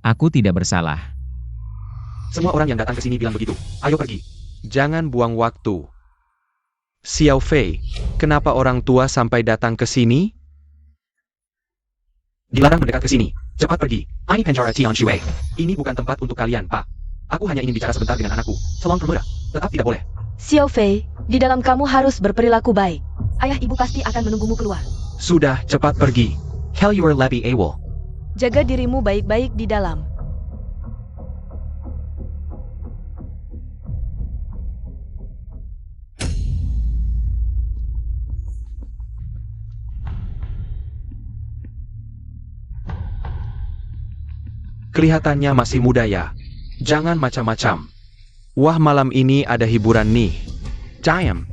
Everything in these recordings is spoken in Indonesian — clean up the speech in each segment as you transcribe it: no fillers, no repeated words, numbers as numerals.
Aku tidak bersalah. Semua orang yang datang ke sini bilang begitu. Ayo pergi. Jangan buang waktu. Xiao Fei, kenapa orang tua sampai datang ke sini? Dilarang mendekat ke sini. Cepat pergi. Ini penjara Tian Shui. Ini bukan tempat untuk kalian, Pak. Aku hanya ingin bicara sebentar dengan anakku. Selon pemuda. Tetap tidak boleh. Xiao Fei, di dalam kamu harus berperilaku baik. Ayah ibu pasti akan menunggumu keluar. Sudah, cepat pergi. Hell you are lebih awal. Jaga dirimu baik-baik di dalam. Kelihatannya masih muda ya. Jangan macam-macam. Wah, malam ini ada hiburan nih. Jam.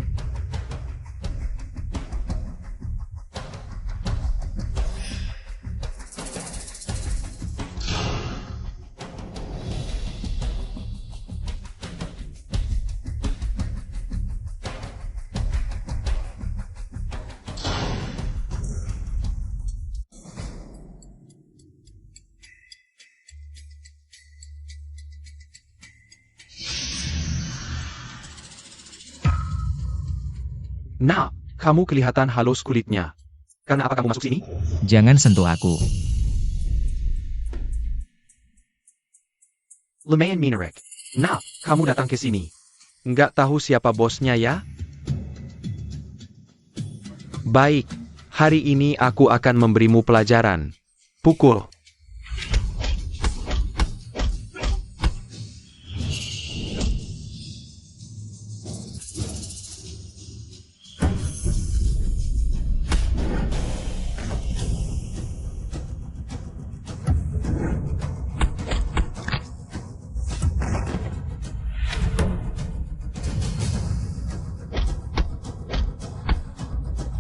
Nah, kamu kelihatan halus kulitnya. Karena apa kamu masuk sini? Jangan sentuh aku. Lumayan Minarek. Nah, kamu datang ke sini. Nggak tahu siapa bosnya ya? Baik, hari ini aku akan memberimu pelajaran. Pukul.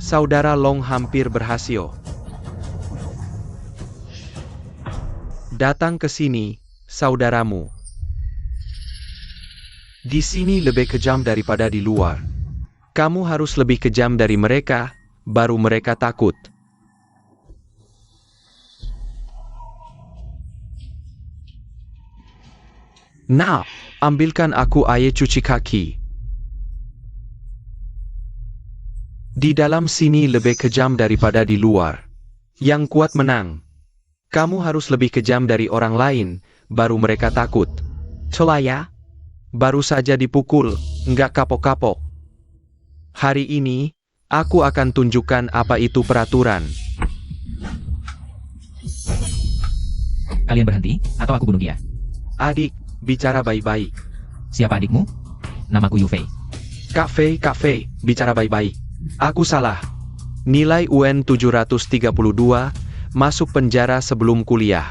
Saudara Long hampir berhasil. Datang ke sini, saudaramu. Di sini lebih kejam daripada di luar. Kamu harus lebih kejam dari mereka, baru mereka takut. Nah, ambilkan aku air cuci kaki. Di dalam sini lebih kejam daripada di luar. Yang kuat menang. Kamu harus lebih kejam dari orang lain, baru mereka takut. Celaya? Baru saja dipukul, nggak kapok-kapok. Hari ini, aku akan tunjukkan apa itu peraturan. Kalian berhenti, atau aku bunuh dia. Adik, bicara baik-baik. Siapa adikmu? Namaku Yu Fei. Kak Fei, bicara baik-baik. Aku salah. Nilai UN 732, masuk penjara sebelum kuliah.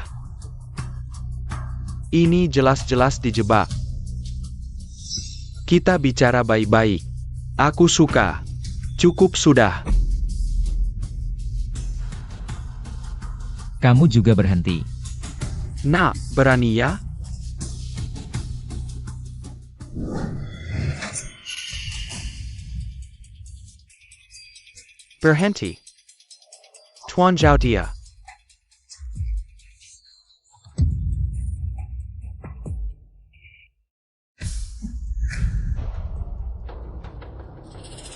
Ini jelas-jelas dijebak. Kita bicara baik-baik. Aku suka. Cukup sudah. Kamu juga berhenti. Nak, berani ya? Berhenti. Tuan Zhao dia.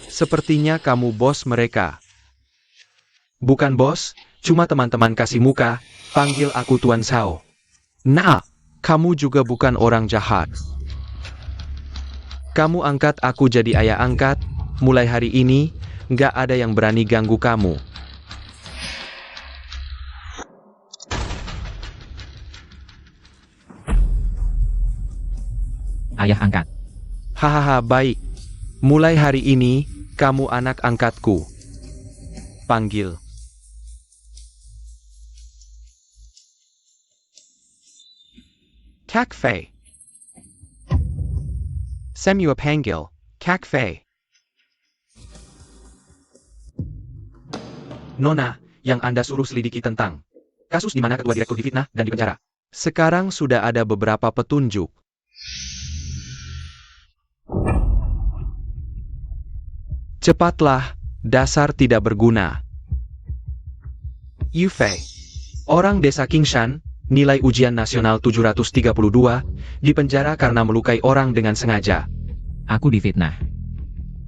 Sepertinya kamu bos mereka. Bukan bos, cuma teman-teman kasih muka, panggil aku Tuan Zhao. Nah, kamu juga bukan orang jahat. Kamu angkat aku jadi ayah angkat, mulai hari ini, nggak ada yang berani ganggu kamu. Ayah angkat. Hahaha, baik. Mulai hari ini, kamu anak angkatku. Panggil. Kak Fei. Semua panggil, Kak Fei. Nona, yang Anda suruh selidiki tentang kasus di mana ketua direktur difitnah dan dipenjara. Sekarang sudah ada beberapa petunjuk. Cepatlah, dasar tidak berguna. Yu Fei, orang desa Qingshan, nilai ujian nasional 732, dipenjara karena melukai orang dengan sengaja. Aku difitnah.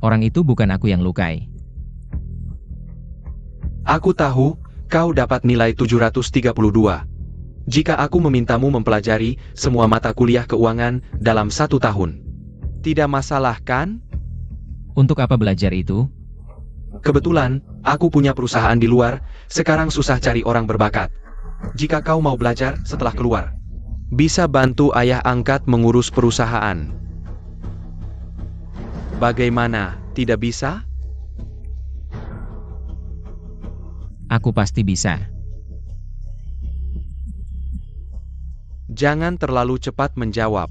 Orang itu bukan aku yang lukai. Aku tahu, kau dapat nilai 732. Jika aku memintamu mempelajari semua mata kuliah keuangan dalam 1 tahun. Tidak masalah kan? Untuk apa belajar itu? Kebetulan, aku punya perusahaan di luar, sekarang susah cari orang berbakat. Jika kau mau belajar setelah keluar, bisa bantu ayah angkat mengurus perusahaan. Bagaimana, tidak bisa? Aku pasti bisa. Jangan terlalu cepat menjawab.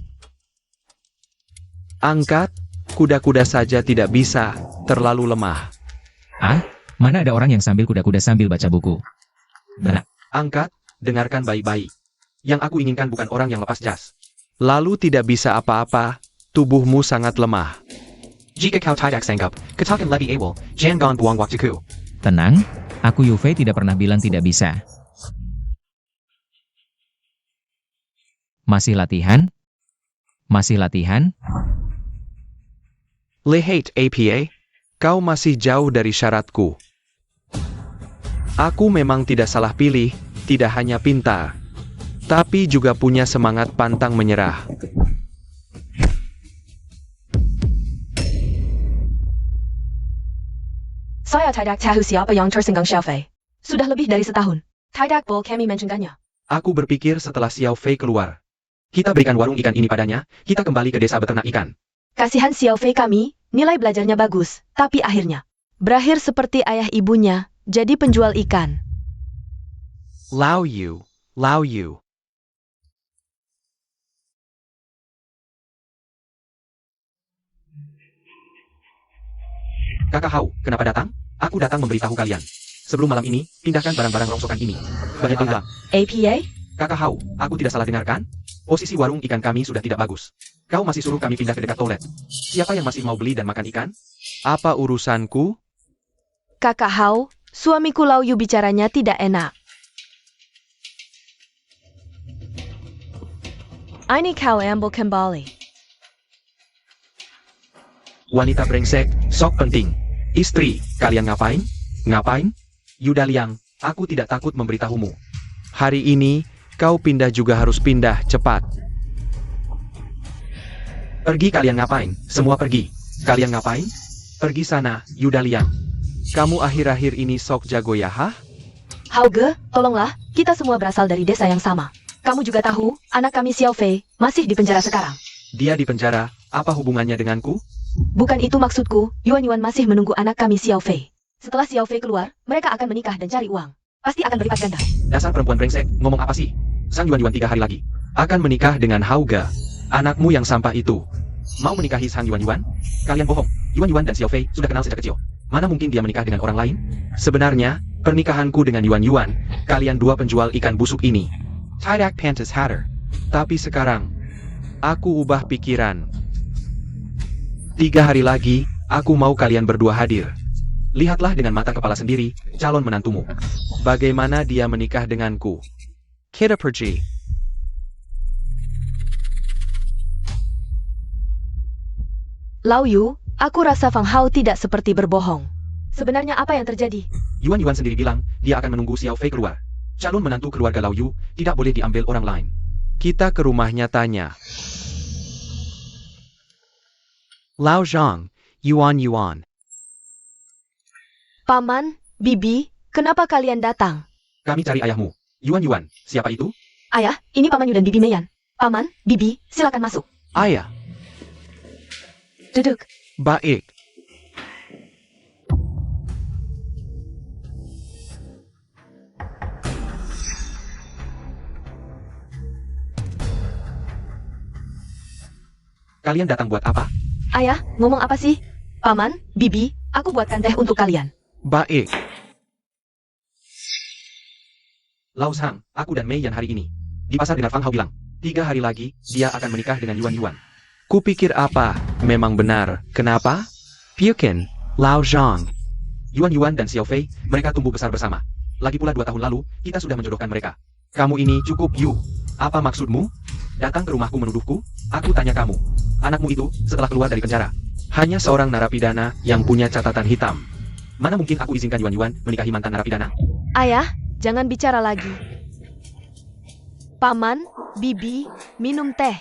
Angkat, kuda-kuda saja tidak bisa, terlalu lemah. Ah, mana ada orang yang sambil kuda-kuda sambil baca buku? Benar. Angkat, dengarkan baik-baik. Yang aku inginkan bukan orang yang lepas jas. Lalu tidak bisa apa-apa, tubuhmu sangat lemah. Jika kau tidak sanggup, katakan lebih awal, jangan buang waktuku. Tenang, aku Yuve tidak pernah bilang tidak bisa. Masih latihan? Masih latihan? Lihat APA, kau masih jauh dari syaratku. Aku memang tidak salah pilih, tidak hanya pintar, tapi juga punya semangat pantang menyerah. Saya tidak tahu siapa yang tersenggang Xiaofei. Sudah lebih dari setahun. Tidak boleh kami mentionkannya. Aku berpikir setelah Xiao Fei keluar. Kita berikan warung ikan ini padanya, kita kembali ke desa beternak ikan. Kasihan Xiaofei kami, nilai belajarnya bagus, tapi akhirnya berakhir seperti ayah ibunya, jadi penjual ikan. Lao Yu, Lao Yu. Kakak Hao, kenapa datang? Aku datang memberitahu kalian. Sebelum malam ini, pindahkan barang-barang rongsokan ini. Baiklah. APA? Kakak Hao, aku tidak salah dengar kan? Posisi warung ikan kami sudah tidak bagus. Kau masih suruh kami pindah ke dekat toilet. Siapa yang masih mau beli dan makan ikan? Apa urusanku? Kakak Hao, suamiku Lao Yu bicaranya tidak enak. Ini kau ambil kembali. Wanita brengsek, sok penting. Istri, kalian ngapain? Ngapain? Yuda Liang, aku tidak takut memberitahumu. Hari ini, kau pindah juga harus pindah, cepat. Pergi kalian ngapain? Semua pergi. Kalian ngapain? Pergi sana, Yuda Liang. Kamu akhir-akhir ini sok jago ya, hah? Hauge, tolonglah, kita semua berasal dari desa yang sama. Kamu juga tahu, anak kami Xiaofei masih di penjara sekarang. Dia di penjara, apa hubungannya denganku? Bukan itu maksudku, Yuan masih menunggu anak kami Xiaofei. Setelah Xiaofei keluar, mereka akan menikah dan cari uang. Pasti akan berlipat ganda. Dasar perempuan brengsek, ngomong apa sih? Sang Yuan 3 hari lagi akan menikah dengan Hauga, anakmu yang sampah itu. Mau menikahi Sang Yuan? Kalian bohong. Yuan dan Xiaofei sudah kenal sejak kecil. Mana mungkin dia menikah dengan orang lain? Sebenarnya, pernikahanku dengan Yuan, kalian dua penjual ikan busuk ini. Tidak pantas hatter. Tapi sekarang, aku ubah pikiran. 3 hari lagi, aku mau kalian berdua hadir. Lihatlah dengan mata kepala sendiri, calon menantumu. Bagaimana dia menikah denganku. Kita pergi. Lao Yu, aku rasa Fang Hao tidak seperti berbohong. Sebenarnya apa yang terjadi? Yuan sendiri bilang, dia akan menunggu Xiao Fei keluar. Calon menantu keluarga Lao Yu, tidak boleh diambil orang lain. Kita ke rumahnya tanya. Lao Zhang, Yuan. Paman, Bibi, kenapa kalian datang? Kami cari ayahmu. Yuan, siapa itu? Ayah, ini Paman Yu dan Bibi Meian. Paman, Bibi, silakan masuk. Ayah. Duduk. Baik. Kalian datang buat apa? Ayah, ngomong apa sih? Paman, Bibi, aku buatkan teh untuk kalian. Baik. Lao Zhang, aku dan Mei Yan hari ini. Di pasar dengar Fang Hao bilang, 3 hari lagi, dia akan menikah dengan Yuan. Kupikir apa? Memang benar. Kenapa? Piukin, Lao Zhang. Yuan dan Xiao Fei, mereka tumbuh besar bersama. Lagi pula 2 tahun lalu, kita sudah menjodohkan mereka. Kamu ini cukup, Yu. Apa maksudmu? Datang ke rumahku menuduhku? Aku tanya kamu. Anakmu itu, setelah keluar dari penjara, hanya seorang narapidana yang punya catatan hitam. Mana mungkin aku izinkan Yuan menikahi mantan narapidana? Ayah, jangan bicara lagi. Paman, Bibi, minum teh.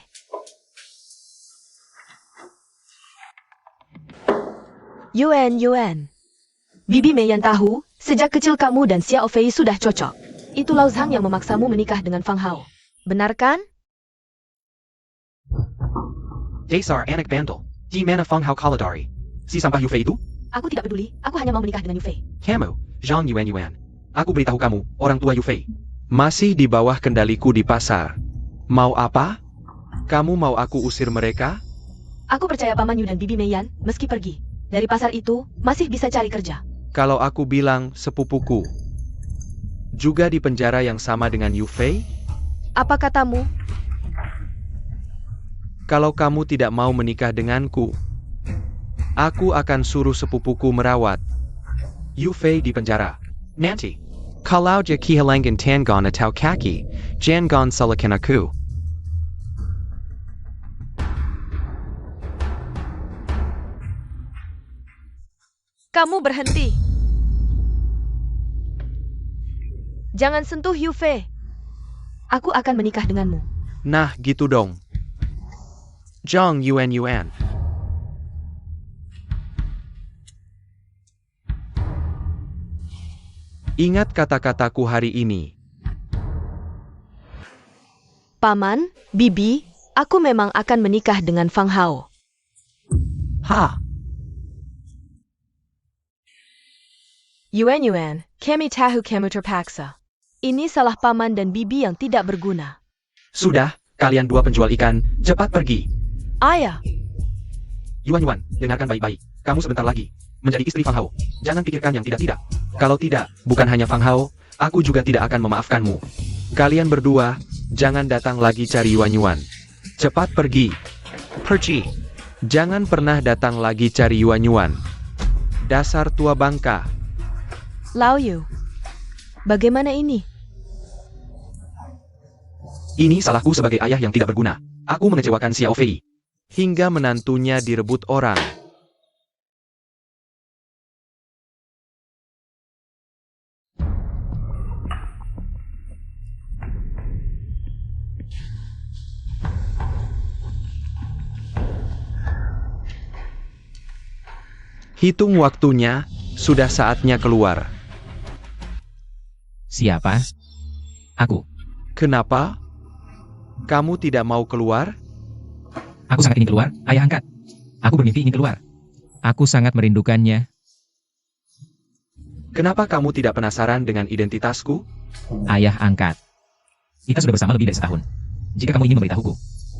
Yuan. Bibi Meiyan tahu, sejak kecil kamu dan Xiao Fei sudah cocok. Itu Lao Zhang yang memaksamu menikah dengan Fang Hao. Benar kan? Dasar anak bandel. Di mana Fang Hao Kaladari? Si sampah Yufei itu? Aku tidak peduli, aku hanya mau menikah dengan Yu Fei. Kamu, Zhang Yuan. Aku beritahu kamu, orang tua Yufei masih di bawah kendaliku di pasar. Mau apa? Kamu mau aku usir mereka? Aku percaya Paman Yu dan Bibi Meiyan, meski pergi dari pasar itu, masih bisa cari kerja. Kalau aku bilang sepupuku juga di penjara yang sama dengan Yufei? Apa katamu? Kalau kamu tidak mau menikah denganku, aku akan suruh sepupuku merawat Yufei di penjara. Nanti, kalau dia kehilangan tangan atau kaki, jangan salahkan aku. Kamu berhenti. Jangan sentuh Yu Fei. Aku akan menikah denganmu. Nah, gitu dong. Zhang Yuan. Ingat kata-kataku hari ini. Paman, Bibi, aku memang akan menikah dengan Fang Hao. Ha! Yuan, kami tahu kamu terpaksa. Ini salah Paman dan Bibi yang tidak berguna. Sudah, kalian dua penjual ikan, cepat pergi. Ayah, Yuan, dengarkan baik-baik. Kamu sebentar lagi menjadi istri Fang Hao. Jangan pikirkan yang tidak-tidak. Kalau tidak, bukan hanya Fang Hao, aku juga tidak akan memaafkanmu. Kalian berdua, jangan datang lagi cari Yuan. Cepat pergi. Pergi. Jangan pernah datang lagi cari Yuan. Dasar tua bangka. Lao Yu. Bagaimana ini? Ini salahku sebagai ayah yang tidak berguna. Aku mengecewakan Xiao Fei. Hingga menantunya direbut orang. Hitung waktunya, sudah saatnya keluar. Siapa? Aku. Kenapa? Kamu tidak mau keluar? Aku sangat ingin keluar, ayah angkat. Aku bermimpi ingin keluar. Aku sangat merindukannya. Kenapa kamu tidak penasaran dengan identitasku? Ayah angkat. Kita sudah bersama lebih dari setahun. Jika kamu ingin memberitahuku,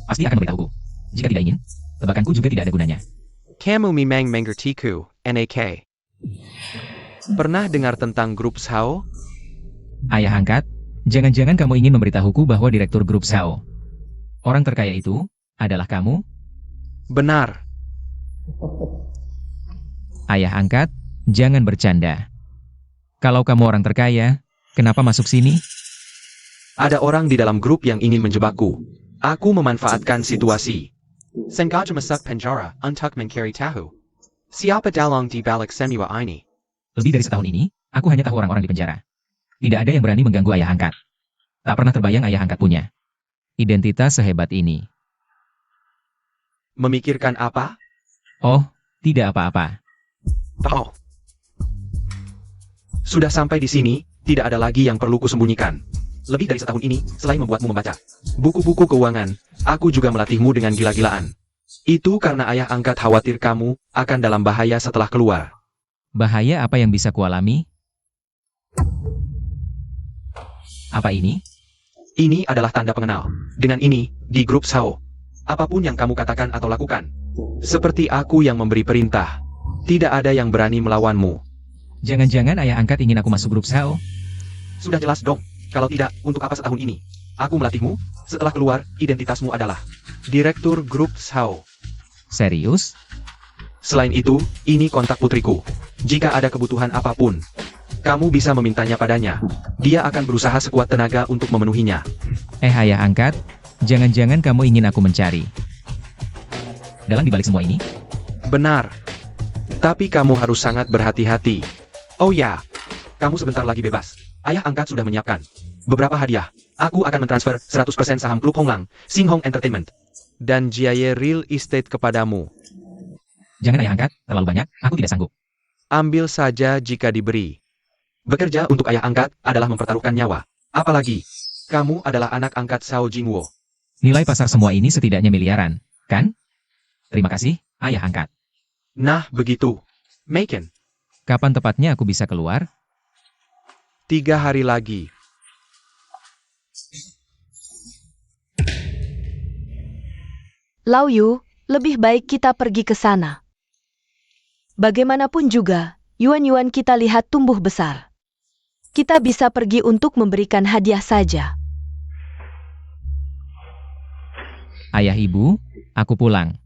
pasti akan memberitahuku. Jika tidak ingin, tebakanku juga tidak ada gunanya. Kamu memang mengertiku, NAK. Pernah dengar tentang grup Sao? Ayah angkat, jangan-jangan kamu ingin memberitahuku bahwa direktur grup Sao, orang terkaya itu, adalah kamu? Benar. Ayah angkat, jangan bercanda. Kalau kamu orang terkaya, kenapa masuk sini? Ada orang di dalam grup yang ingin menjebakku. Aku memanfaatkan situasi. Sengaja masuk penjara untuk mencari tahu siapa dalang di balik semua ini. Lebih dari setahun ini, aku hanya tahu orang-orang di penjara. Tidak ada yang berani mengganggu ayah angkat. Tak pernah terbayang ayah angkat punya identitas sehebat ini. Memikirkan apa? Oh, tidak apa-apa. Oh. Sudah sampai di sini, tidak ada lagi yang perlu kusembunyikan. Lebih dari setahun ini, selain membuatmu membaca buku-buku keuangan, aku juga melatihmu dengan gila-gilaan. Itu karena ayah angkat khawatir kamu akan dalam bahaya setelah keluar. Bahaya apa yang bisa kualami? Apa ini? Ini adalah tanda pengenal. Dengan ini, di grup Sao, apapun yang kamu katakan atau lakukan, seperti aku yang memberi perintah, tidak ada yang berani melawanmu. Jangan-jangan ayah angkat ingin aku masuk grup Sao? Sudah jelas dong. Kalau tidak, untuk apa setahun ini? Aku melatihmu, setelah keluar, identitasmu adalah Direktur Grup Sao. Serius? Selain itu, ini kontak putriku. Jika ada kebutuhan apapun, Kamu bisa memintanya padanya. Dia akan berusaha sekuat tenaga untuk memenuhinya. Ayah angkat, jangan-jangan kamu ingin aku mencari. Dalam dibalik semua ini, Benar. Tapi kamu harus sangat berhati-hati. Oh ya, kamu sebentar lagi bebas. Ayah angkat sudah menyiapkan beberapa hadiah. Aku akan mentransfer 100% saham Klub Honglang, Singhong Entertainment, dan Jiaye Real Estate kepadamu. jangan ayah angkat, terlalu banyak, aku tidak sanggup. Ambil saja jika diberi. Bekerja untuk ayah angkat adalah mempertaruhkan nyawa. Apalagi, kamu adalah anak angkat Shao Jingwo. Nilai pasar semua ini setidaknya miliaran, kan? Terima kasih, ayah angkat. Nah, begitu. Maken, Kapan tepatnya aku bisa keluar? 3 hari lagi. Lau Yu, lebih baik kita pergi ke sana. Bagaimanapun juga, yuan-yuan kita lihat tumbuh besar. Kita bisa pergi untuk memberikan hadiah saja. Ayah ibu, aku pulang.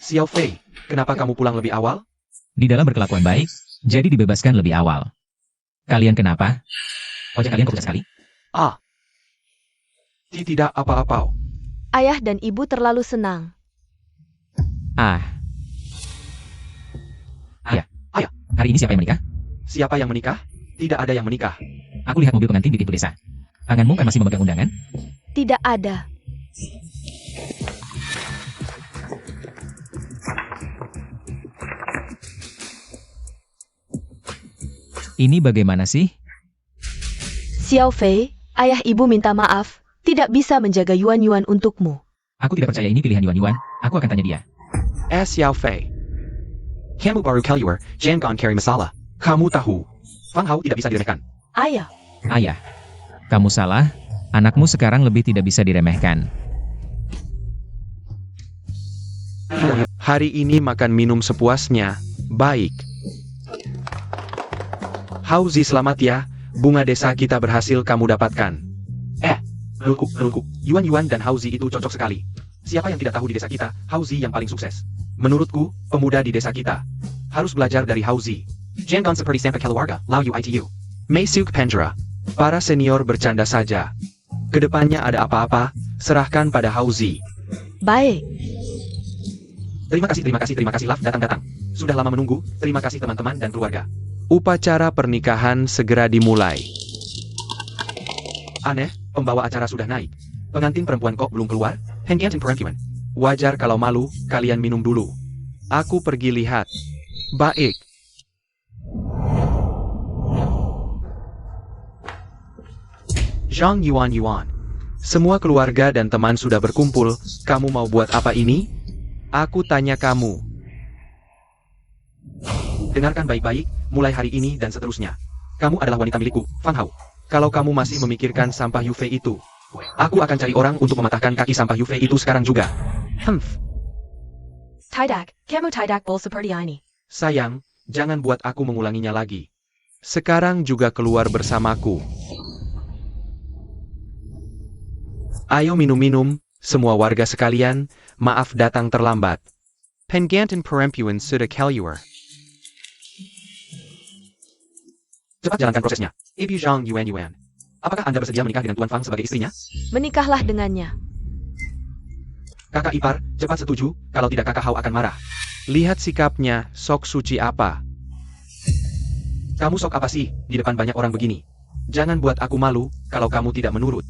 Xiao Fei, kenapa kamu pulang lebih awal? Di dalam berkelakuan baik, jadi dibebaskan lebih awal. Kalian kenapa? Wajah kalian kok pucat sekali? Ah. Tidak apa-apa. Ayah dan ibu terlalu senang. Ah. Ayah. Ayah. Hari ini siapa yang menikah? Siapa yang menikah? Tidak ada yang menikah. Aku lihat mobil pengantin di pintu desa. Tanganmu kan masih memegang undangan? Tidak ada. Ini bagaimana sih? Xiao Fei, ayah ibu minta maaf, tidak bisa menjaga yuan-yuan untukmu. Aku tidak percaya ini pilihan Yuan-Yuan. Aku akan tanya dia. Xiao Fei. Kamu baru keluar, jangan carry masalah. Kamu tahu, Fang Hao tidak bisa diremehkan. Ayah, Ayah, kamu salah. Anakmu sekarang lebih tidak bisa diremehkan. Hari ini makan minum sepuasnya. Baik. Hauzi selamat ya, bunga desa kita berhasil kamu dapatkan. Relku, Yuan-Yuan dan Hauzi itu cocok sekali. Siapa yang tidak tahu di desa kita, Hauzi yang paling sukses. Menurutku, pemuda di desa kita harus belajar dari Hauzi. Jangan seperti sampai keluarga, Lau Yu Itu. Meisuk Pendra. Para senior bercanda saja. Kedepannya ada apa-apa, serahkan pada Hauzi. baik. Terima kasih Laf datang-datang. Sudah lama menunggu, terima kasih teman-teman dan keluarga. Upacara pernikahan segera dimulai. Aneh, pembawa acara sudah naik. Pengantin perempuan kok belum keluar? Hengkian perempuan. Wajar kalau malu, kalian minum dulu. Aku pergi lihat. Baik. Zhang Yuan. Semua keluarga dan teman sudah berkumpul, kamu mau buat apa ini? Aku tanya kamu. Dengarkan baik-baik, mulai hari ini dan seterusnya. Kamu adalah wanita milikku, Fang Hao. Kalau kamu masih memikirkan sampah Yufei itu, aku akan cari orang untuk mematahkan kaki sampah Yufei itu sekarang juga. Tidak, kamu tidak boleh seperti ini. Sayang, jangan buat aku mengulanginya lagi. Sekarang juga keluar bersamaku. Ayo minum-minum, semua warga sekalian, maaf datang terlambat. Pengantin perempuan sudah keluar. Cepat jalankan prosesnya. Ibu Zhang Yuan. Apakah Anda bersedia menikah dengan Tuan Fang sebagai istrinya? Menikahlah dengannya. Kakak ipar, cepat setuju, kalau tidak kakak Hao akan marah. Lihat sikapnya, sok suci apa. Kamu sok apa sih, di depan banyak orang begini. Jangan buat aku malu, kalau kamu tidak menurut.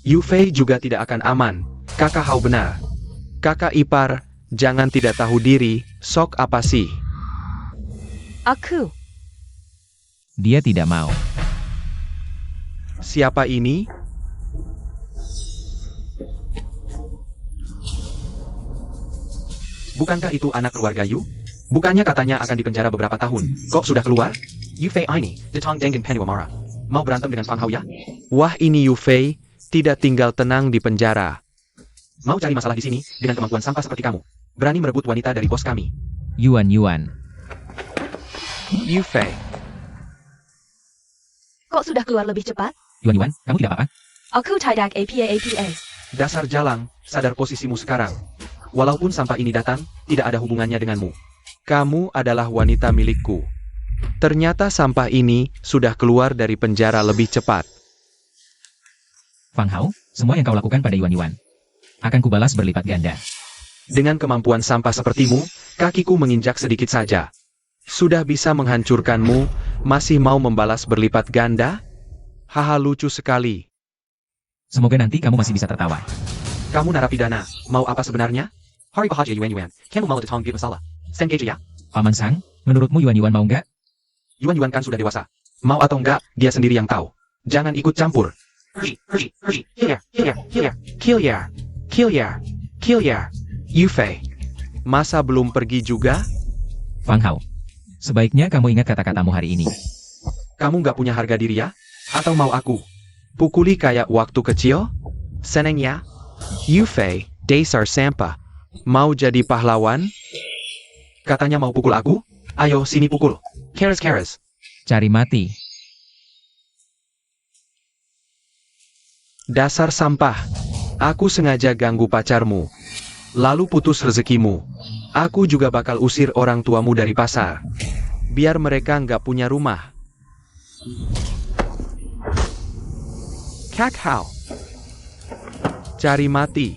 Yufei juga tidak akan aman, kakak Hao benar. Kakak ipar, jangan tidak tahu diri, sok apa sih. Aku. Dia tidak mau. Siapa ini? Bukankah itu anak keluarga Yu? Bukannya katanya akan dipenjara beberapa tahun. Kok sudah keluar? Yufei ini, Detong Dengen Penuamara. Mau berantem dengan Fang Hao ya? Wah ini Yufei, tidak tinggal tenang di penjara. Mau cari masalah di sini, dengan kemampuan sampah seperti kamu. Berani merebut wanita dari bos kami. Yuan. Yufei. Kok sudah keluar lebih cepat? Yuan, kamu tidak apa-apa? Aku tidak apa-apa. Dasar jalang, sadar posisimu sekarang. Walaupun sampah ini datang, tidak ada hubungannya denganmu. Kamu adalah wanita milikku. Ternyata sampah ini sudah keluar dari penjara lebih cepat. Fang Hao, semua yang kau lakukan pada Yuan Yuan akan kubalas berlipat ganda. Dengan kemampuan sampah sepertimu, kakiku menginjak sedikit saja. Sudah bisa menghancurkanmu, masih mau membalas berlipat ganda? Haha, lucu sekali. Semoga nanti kamu masih bisa tertawa. Kamu narapidana, mau apa sebenarnya? Hari bahagia Yuan Yuan, kamu mau datang di masalah. Sengaja ya? Paman Sang, menurutmu Yuan Yuan mau nggak? Yuan Yuan kan sudah dewasa. Mau atau enggak, dia sendiri yang tahu. Jangan ikut campur. Kill ya. Yufei. Masa belum pergi juga? Fang Hao, sebaiknya kamu ingat kata-katamu hari ini. Kamu nggak punya harga diri ya? Atau mau aku pukuli kayak waktu kecil? Seneng ya? Yufei, dasar sampah. Mau jadi pahlawan? Katanya mau pukul aku? Ayo sini pukul. Keres. Cari mati. Dasar sampah. Aku sengaja ganggu pacarmu. Lalu putus rezekimu. Aku juga bakal usir orang tuamu dari pasar. Biar mereka nggak punya rumah. Kakao. Cari mati.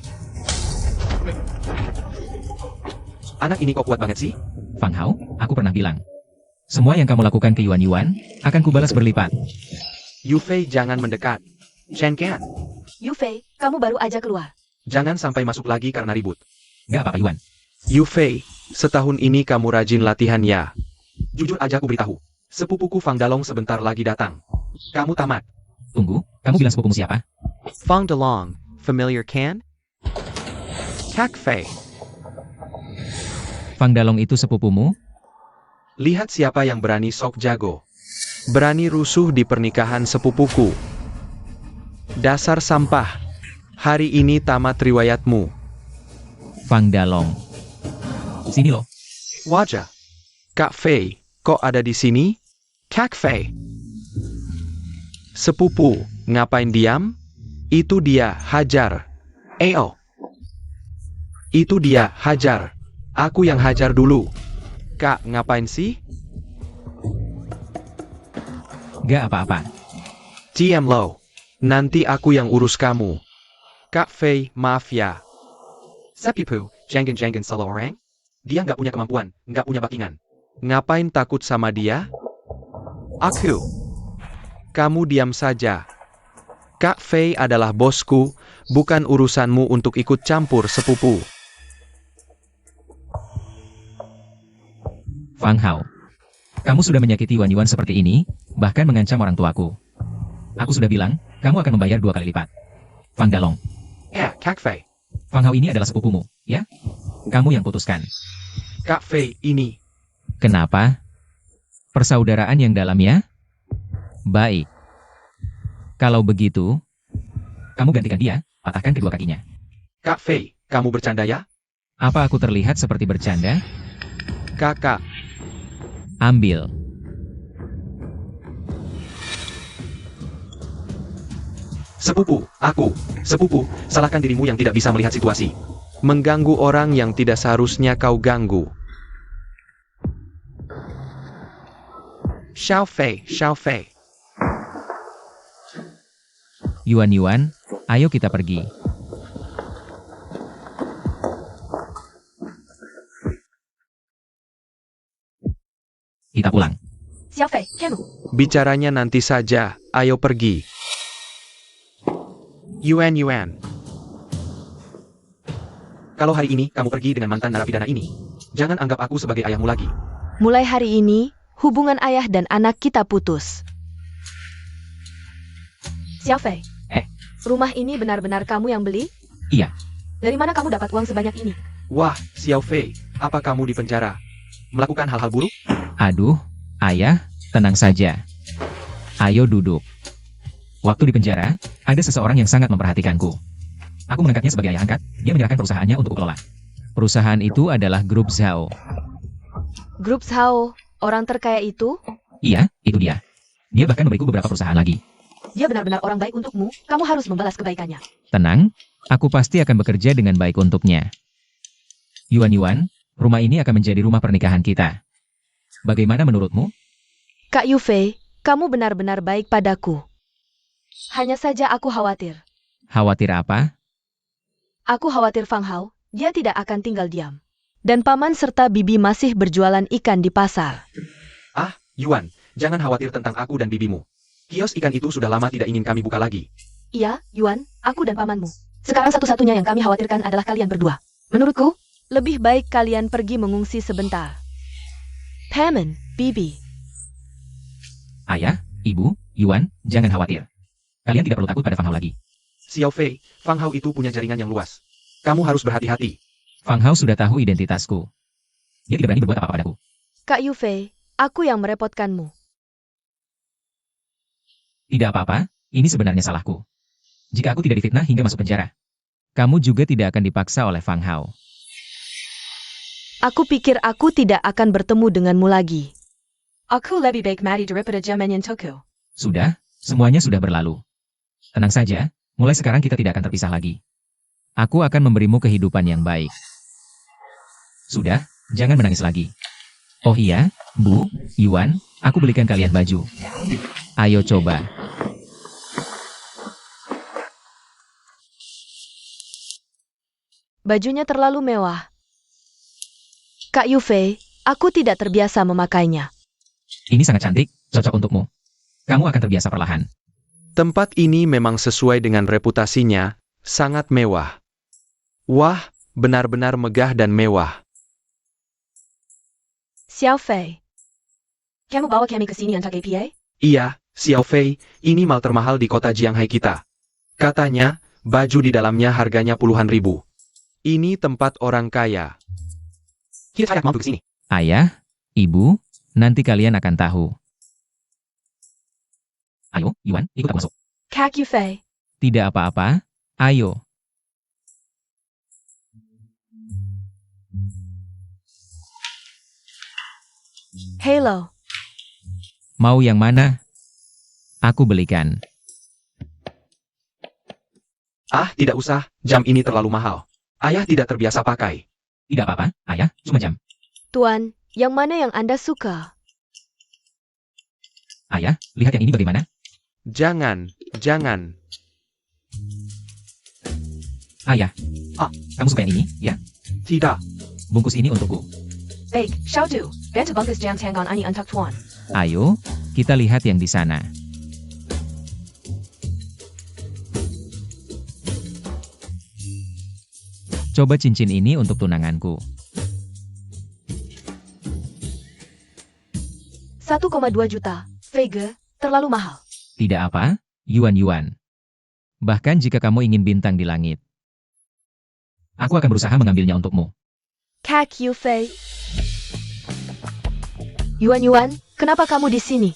Anak ini kok kuat banget sih? Fang Hao, aku pernah bilang. Semua yang kamu lakukan ke Yuan Yuan akan kubalas berlipat. Yufei jangan mendekat. Chen Kan. Yufei, kamu baru aja keluar. Jangan sampai masuk lagi karena ribut. Gak apa-apa Yuan. Yufei, setahun ini kamu rajin latihan ya. Jujur aja aku beritahu. Sepupuku Fang Dalong sebentar lagi datang. Kamu tamat. Tunggu, kamu bilang sepupumu siapa? Fang Dalong, familiar kan? Kak Fei. Fang Dalong itu sepupumu? Lihat siapa yang berani sok jago. Berani rusuh di pernikahan sepupuku. Dasar sampah. Hari ini tamat riwayatmu. Fang Dalong. Sini loh. Wajah. Kak Fei, kok ada di sini? Kak Fei. Sepupu, ngapain diam? Itu dia, hajar. Itu dia, hajar. Aku yang hajar dulu. Kak, ngapain sih? Gak apa-apa. Ciam lo. Nanti aku yang urus kamu. Kak Fei, maaf ya. Sepipu, jangan salah orang. Dia nggak punya kemampuan, nggak punya backingan. Ngapain takut sama dia? Aku. Kamu diam saja. Kak Fei adalah bosku, bukan urusanmu untuk ikut campur sepupu. Fang Hao. Kamu sudah menyakiti Yuan Yuan seperti ini, bahkan mengancam orang tuaku. Aku sudah bilang, kamu akan membayar 2 kali lipat. Fang Dalong. Kak Fei. Fang Hao ini adalah sepupumu, ya? Kamu yang putuskan. Kak Fei ini. Kenapa? Persaudaraan yang dalam ya? Baik. Kalau begitu, kamu gantikan dia, patahkan kedua kakinya. Kak Fei, kamu bercanda ya? Apa aku terlihat seperti bercanda? Kakak. Ambil. Sepupu, salahkan dirimu yang tidak bisa melihat situasi. Mengganggu orang yang tidak seharusnya kau ganggu. Xiao Fei. Yuan Yuan, ayo kita pergi. Kita pulang. Xiao Fei, kamu. Bicaranya nanti saja, ayo pergi. Yuan. Kalau hari ini kamu pergi dengan mantan narapidana ini, jangan anggap aku sebagai ayahmu lagi. Mulai hari ini, hubungan ayah dan anak kita putus. Xiao Fei. Rumah ini benar-benar kamu yang beli? Iya. Dari mana kamu dapat uang sebanyak ini? Wah, Xiao Fei, apa kamu di penjara? Melakukan hal-hal buruk? Aduh, ayah, tenang saja. Ayo duduk. Waktu di penjara, ada seseorang yang sangat memperhatikanku. Aku mengangkatnya sebagai ayah angkat, dia menyerahkan perusahaannya untuk kukelola. Perusahaan itu adalah Grup Zhao. Grup Zhao, orang terkaya itu? Iya, itu dia. Dia bahkan memberiku beberapa perusahaan lagi. Dia benar-benar orang baik untukmu, kamu harus membalas kebaikannya. Tenang, aku pasti akan bekerja dengan baik untuknya. Yuan, rumah ini akan menjadi rumah pernikahan kita. Bagaimana menurutmu? Kak Yufei, kamu benar-benar baik padaku. Hanya saja aku khawatir. Khawatir apa? Aku khawatir Fang Hao, dia tidak akan tinggal diam. Dan paman serta bibi masih berjualan ikan di pasar. Ah, Yuan, jangan khawatir tentang aku dan bibimu. Kios ikan itu sudah lama tidak ingin kami buka lagi. Iya, Yuan, aku dan pamanmu. Sekarang satu-satunya yang kami khawatirkan adalah kalian berdua. Menurutku, lebih baik kalian pergi mengungsi sebentar. Paman, bibi. Ayah, ibu, Yuan, jangan khawatir. Kalian tidak perlu takut pada Fang Hao lagi. Xiao Fei, Fang Hao itu punya jaringan yang luas. Kamu harus berhati-hati. Fang Hao sudah tahu identitasku. Dia tidak berani berbuat apa-apa padaku. Kak Yufei, aku yang merepotkanmu. Tidak apa-apa, ini sebenarnya salahku. Jika aku tidak difitnah hingga masuk penjara, kamu juga tidak akan dipaksa oleh Fang Hao. Aku pikir aku tidak akan bertemu denganmu lagi. Aku lebih baik mati daripada zaman yang Toko. Sudah, semuanya sudah berlalu. Tenang saja, mulai sekarang kita tidak akan terpisah lagi. Aku akan memberimu kehidupan yang baik. Sudah, jangan menangis lagi. Oh iya, Bu, Yuan, aku belikan kalian baju. Ayo coba. Bajunya terlalu mewah. Kak Yufei, aku tidak terbiasa memakainya. Ini sangat cantik, cocok untukmu. Kamu akan terbiasa perlahan. Tempat ini memang sesuai dengan reputasinya, sangat mewah. Wah, benar-benar megah dan mewah. Xiao Fei, kamu bawa kami ke sini untuk APA? Iya, Xiao Fei, ini mal termahal di kota Jianghai kita. Katanya, baju di dalamnya harganya puluhan ribu. Ini tempat orang kaya. Kita mau ke sini. Ayah, ibu, nanti kalian akan tahu. Ayo, Yuan, ikut aku masuk. Kak Yufei, Tidak apa-apa, ayo. Halo. Mau yang mana? Aku belikan. Ah, tidak usah, jam ini terlalu mahal. Ayah tidak terbiasa pakai. Tidak apa-apa, ayah, cuma jam. Tuan, yang mana yang Anda suka? Ayah, lihat yang ini bagaimana? Jangan. Ayah. Kamu suka yang ini, ya? Tidak. Bungkus ini untukku. Baik, Xiaodu, bantu bungkus jam tangan ini untuk Tuan. Ayo, kita lihat yang di sana. Coba cincin ini untuk tunanganku. 1,2 juta. Vega, terlalu mahal. Tidak apa, Yuan. Bahkan jika kamu ingin bintang di langit, aku akan berusaha mengambilnya untukmu. Kak Yufei. Yuan, kenapa kamu di sini?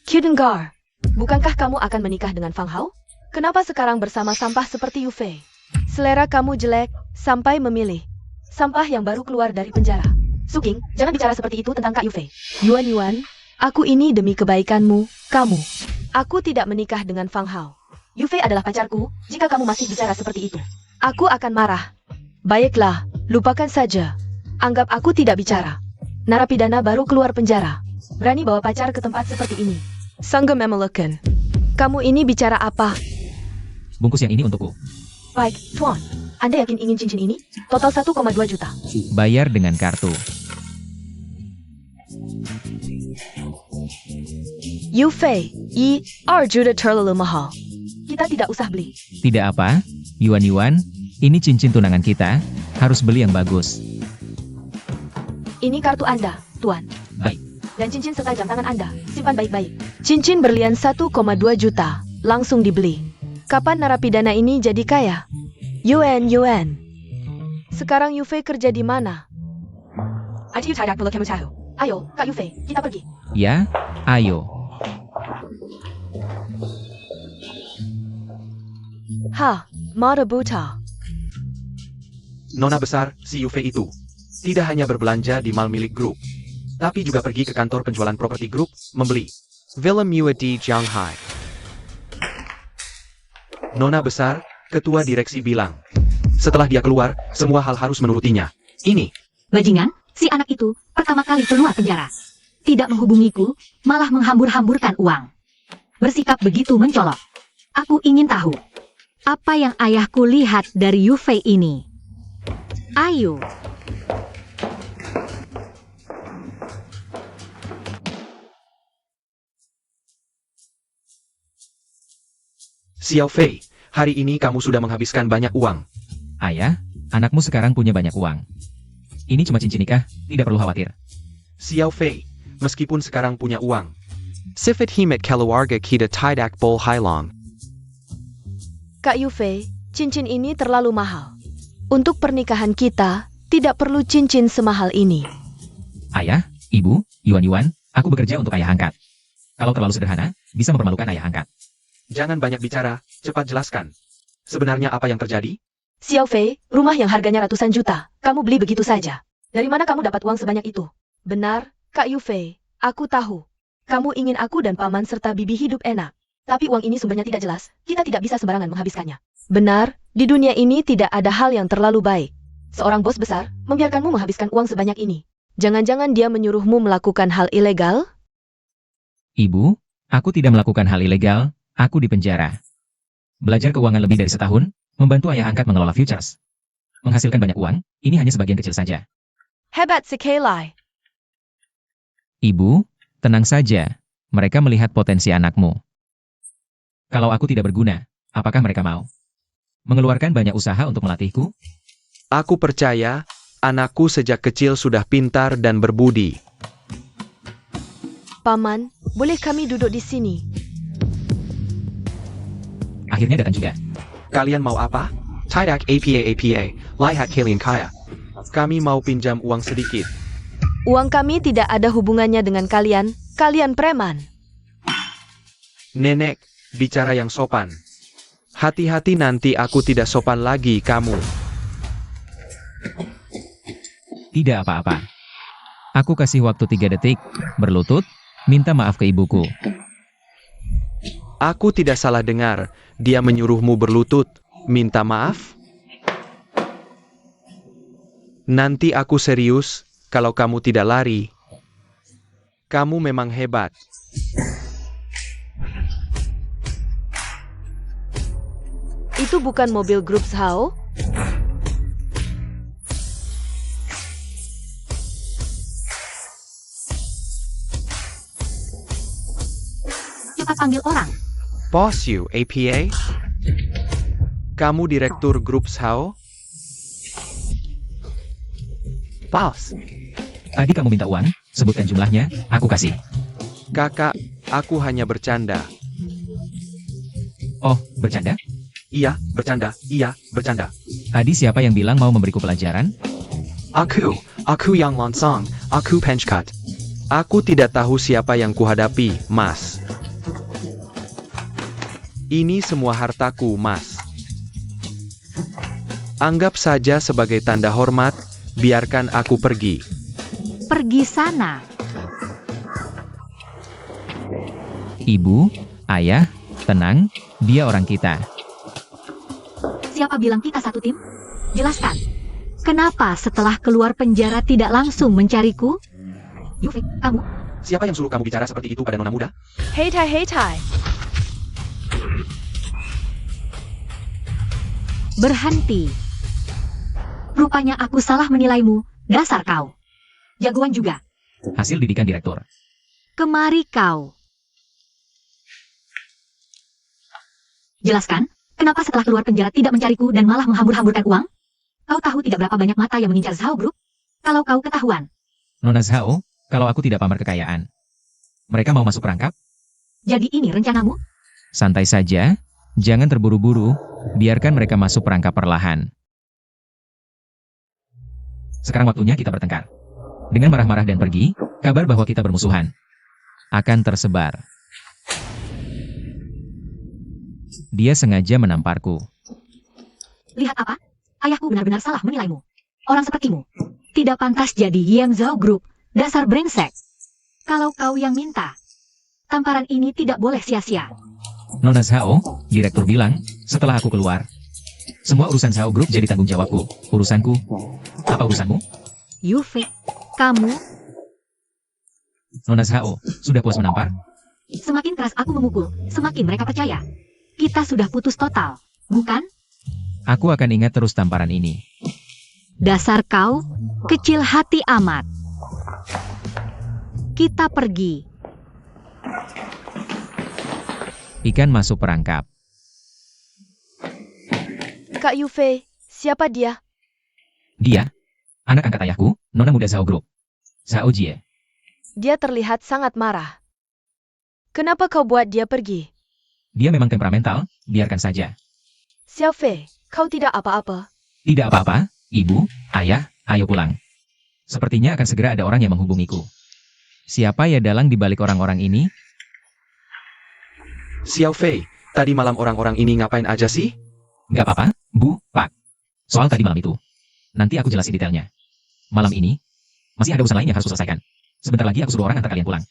Kudengar, bukankah kamu akan menikah dengan Fang Hao? Kenapa sekarang bersama sampah seperti Yufei? Selera kamu jelek, sampai memilih sampah yang baru keluar dari penjara. Suking, jangan bicara seperti itu tentang Kak Yufei. Yuan, aku ini demi kebaikanmu, kamu. Aku tidak menikah dengan Fang Hao. Yufei adalah pacarku, jika kamu masih bicara seperti itu, aku akan marah. Baiklah, lupakan saja. Anggap aku tidak bicara. Narapidana baru keluar penjara. Berani bawa pacar ke tempat seperti ini. Sangga memalukan. Kamu ini bicara apa? Bungkus yang ini untukku. Baik, Tuan. Anda yakin ingin cincin ini? Total 1,2 juta. Bayar dengan kartu. Yufei, 2 juta terlalu mahal. Kita tidak usah beli. Tidak apa, Yuan, ini cincin tunangan kita, harus beli yang bagus. Ini kartu Anda, Tuan. Baik. Dan cincin serta jam tangan Anda, simpan baik-baik. Cincin berlian 1,2 juta, langsung dibeli. Kapan narapidana ini jadi kaya? Yuan. Sekarang Yufei kerja di mana? Ayo, Kak Yufei, kita pergi. Ya, ayo. Mata buta. Nona besar, si Yufei itu. Tidak hanya berbelanja di mal milik grup, tapi juga pergi ke kantor penjualan properti grup, membeli Villa Mua di Jianghai. Nona besar, ketua direksi bilang. Setelah dia keluar, semua hal harus menurutinya. Ini. Bajingan, si anak itu pertama kali keluar penjara. Tidak menghubungiku, malah menghambur-hamburkan uang. Bersikap begitu mencolok. Aku ingin tahu, apa yang ayahku lihat dari Yufei ini? Ayo. Xiao Fei, hari ini kamu sudah menghabiskan banyak uang. Ayah, anakmu sekarang punya banyak uang. Ini cuma cincin nikah, tidak perlu khawatir. Xiao Fei, meskipun sekarang punya uang. Sifat himet keluarga kita tidak bol hailong. Kak Yufei, cincin ini terlalu mahal. Untuk pernikahan kita, tidak perlu cincin semahal ini. Ayah, ibu, Yuan, aku bekerja untuk ayah angkat. Kalau terlalu sederhana, bisa mempermalukan ayah angkat. Jangan banyak bicara, cepat jelaskan. Sebenarnya apa yang terjadi? Xiao Fei, rumah yang harganya ratusan juta, kamu beli begitu saja. Dari mana kamu dapat uang sebanyak itu? Benar, Kak Yufei, aku tahu. Kamu ingin aku dan paman serta bibi hidup enak. Tapi uang ini sumbernya tidak jelas, kita tidak bisa sembarangan menghabiskannya. Benar, di dunia ini tidak ada hal yang terlalu baik. Seorang bos besar, membiarkanmu menghabiskan uang sebanyak ini. Jangan-jangan dia menyuruhmu melakukan hal ilegal? Ibu, aku tidak melakukan hal ilegal, aku di penjara. Belajar keuangan lebih dari setahun, membantu ayah angkat mengelola futures. Menghasilkan banyak uang, ini hanya sebagian kecil saja. Hebat sekali. Ibu, tenang saja, mereka melihat potensi anakmu. Kalau aku tidak berguna, apakah mereka mau mengeluarkan banyak usaha untuk melatihku? Aku percaya, anakku sejak kecil sudah pintar dan berbudi. Paman, boleh kami duduk di sini? Akhirnya datang juga. Kalian mau apa? Tidak apa, lihat kalian kaya. Kami mau pinjam uang sedikit. Uang kami tidak ada hubungannya dengan kalian, kalian preman. Nenek, bicara yang sopan. Hati-hati nanti aku tidak sopan lagi kamu. Tidak apa-apa. Aku kasih waktu 3 detik, berlutut, minta maaf ke ibuku. Aku tidak salah dengar, dia menyuruhmu berlutut, minta maaf? Nanti aku serius, kalau kamu tidak lari. Kamu memang hebat. Itu bukan mobil grup Hao? Cepat panggil orang. Boss you, APA? Kamu direktur grup Hao? Boss. Tadi kamu minta uang, sebutkan jumlahnya, aku kasih. Kakak, aku hanya bercanda. Oh, bercanda? Iya, bercanda, iya, bercanda. Tadi siapa yang bilang mau memberiku pelajaran? Aku yang longsong, aku penchkat. Aku tidak tahu siapa yang kuhadapi, Mas. Ini semua hartaku, Mas. Anggap saja sebagai tanda hormat, biarkan aku pergi. Pergi sana. Ibu, ayah, tenang, dia orang kita. Siapa bilang kita satu tim? Jelaskan. Kenapa setelah keluar penjara tidak langsung mencariku? Yufei, kamu? Siapa yang suruh kamu bicara seperti itu pada nona muda? Hei Tai. Berhenti. Rupanya aku salah menilaimu, dasar kau. Jagoan juga. Hasil didikan direktur. Kemari kau. Jelaskan, kenapa setelah keluar penjara tidak mencariku dan malah menghambur-hamburkan uang? Kau tahu tidak berapa banyak mata yang mengincar Zhao Group? Kalau kau ketahuan. Nona Zhao, kalau aku tidak pamer kekayaan, mereka mau masuk perangkap? Jadi ini rencanamu? Santai saja, jangan terburu-buru, biarkan mereka masuk perangkap perlahan. Sekarang waktunya kita bertengkar. Dengan marah-marah dan pergi, kabar bahwa kita bermusuhan akan tersebar. Dia sengaja menamparku. Lihat apa? Ayahku benar-benar salah menilaimu. Orang sepertimu tidak pantas jadi Yang Zhao Group, dasar brengsek. Kalau kau yang minta, tamparan ini tidak boleh sia-sia. Nona Zhao, direktur bilang, Setelah aku keluar, semua urusan Zhao Group jadi tanggung jawabku. Urusanku? Apa urusanmu? Yu Fei, kamu, Nona Zhao, sudah puas menampar? semakin keras aku memukul, semakin mereka percaya. Kita sudah putus total, bukan? Aku akan ingat terus tamparan ini. Dasar kau, kecil hati amat. Kita pergi. Ikan masuk perangkap. Kak Yufei, siapa dia? Dia, anak angkat ayahku, nona muda Zhao Group. Zhao Jie. Dia terlihat sangat marah. Kenapa kau buat dia pergi? Dia memang temperamental, biarkan saja. Xiao Fei, kau tidak apa-apa. Tidak apa-apa, ibu, ayah, ayo pulang. Sepertinya akan segera ada orang yang menghubungiku. Siapa ya dalang di balik orang-orang ini? Xiao Fei, tadi malam orang-orang ini ngapain aja sih? Gak apa-apa, Bu, Pak. Soal tadi malam itu. Nanti aku jelasin detailnya. Malam ini, masih ada urusan lain yang harus kuselesaikan. Sebentar lagi aku suruh orang antar kalian pulang.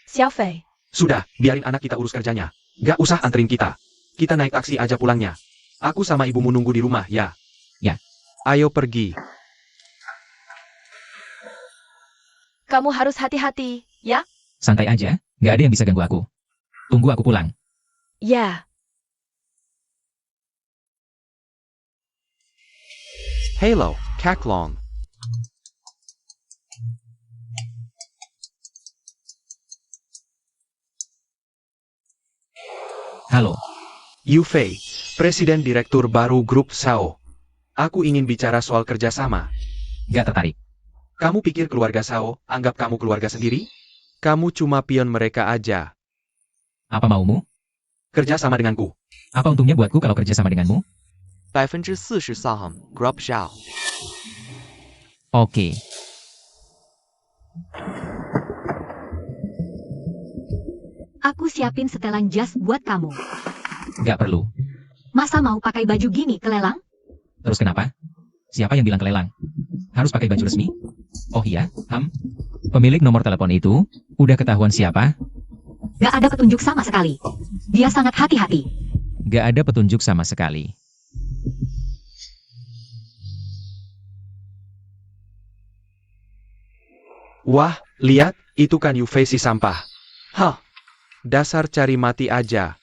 Xiao Fei, Sudah, biarin anak kita urus kerjanya. Gak usah anterin kita. Kita naik taksi aja pulangnya. Aku sama ibumu nunggu di rumah, ya? Ya. Ayo pergi. kamu harus hati-hati, ya? Santai aja, gak ada yang bisa ganggu aku. Tunggu aku pulang. Ya. Halo, Kaklong. Halo, Yu Fei, Presiden Direktur baru Grup Sao. Aku ingin bicara soal kerjasama. gak tertarik. Kamu pikir keluarga Sao, anggap kamu keluarga sendiri? Kamu cuma pion mereka aja. Apa maumu? Kerja sama denganku. Apa untungnya buatku kalau kerja sama denganmu? 40% saham Grup Xiao. Oke. Aku siapin setelan jas buat kamu. Gak perlu. Masa mau pakai baju gini ke lelang? Terus kenapa? Siapa yang bilang kelelang? Harus pakai baju resmi? Oh iya, Pemilik nomor telepon itu, udah ketahuan siapa? Gak ada petunjuk sama sekali. Dia sangat hati-hati. Gak ada petunjuk sama sekali. Wah, lihat, itu kan Yu Fei si sampah. Hah, dasar cari mati aja.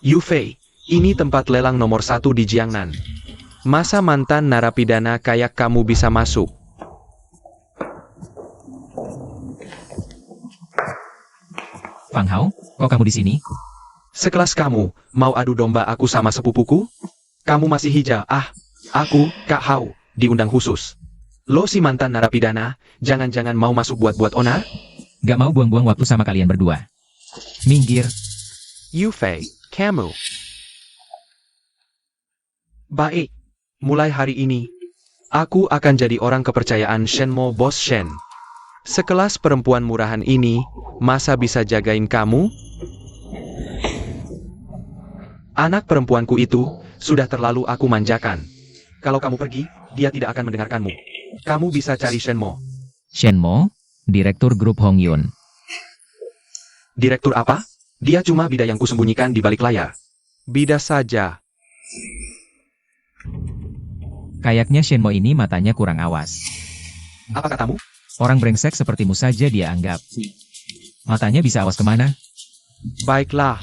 Yu Fei, ini tempat lelang nomor 1 di Jiangnan. Masa mantan narapidana kayak kamu bisa masuk? Fang Hao, kok kamu di sini? Sekelas kamu, mau adu domba aku sama sepupuku? Kamu masih hijau, aku, Kak Hao, diundang khusus. Lo si mantan narapidana, jangan-jangan mau masuk buat-buat onar? Gak mau buang-buang waktu sama kalian berdua. Minggir. Yu Fei, kamu. Baik, mulai hari ini, aku akan jadi orang kepercayaan Shenmo Bos Shen. Sekelas perempuan murahan ini, masa bisa jagain kamu? Anak perempuanku itu, sudah terlalu aku manjakan. Kalau kamu pergi, dia tidak akan mendengarkanmu. Kamu bisa cari Shenmo. Shenmo, Direktur Grup Hong Yun. Direktur apa? Dia cuma bida yang kusembunyikan di balik layar. Bida saja. Kayaknya Shenmo ini matanya kurang awas. Apa katamu? Orang brengsek sepertimu saja dia anggap. Matanya bisa awas kemana? Baiklah.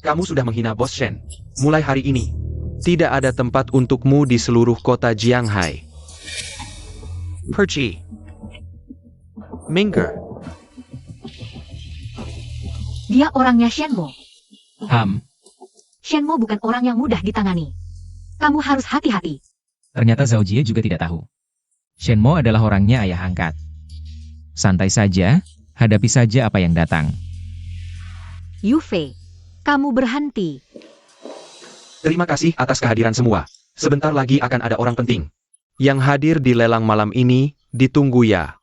Kamu sudah menghina Bos Shen. Mulai hari ini, tidak ada tempat untukmu di seluruh kota Jianghai. Pergi. Minggir. Dia orangnya Shenmo. Shenmo bukan orang yang mudah ditangani. Kamu harus hati-hati. Ternyata Zhao Jie juga tidak tahu. Shenmo adalah orangnya ayah angkat. Santai saja, hadapi saja apa yang datang. Yu Fei, kamu berhenti. Terima kasih atas kehadiran semua. Sebentar lagi akan ada orang penting. Yang hadir di lelang malam ini, ditunggu ya.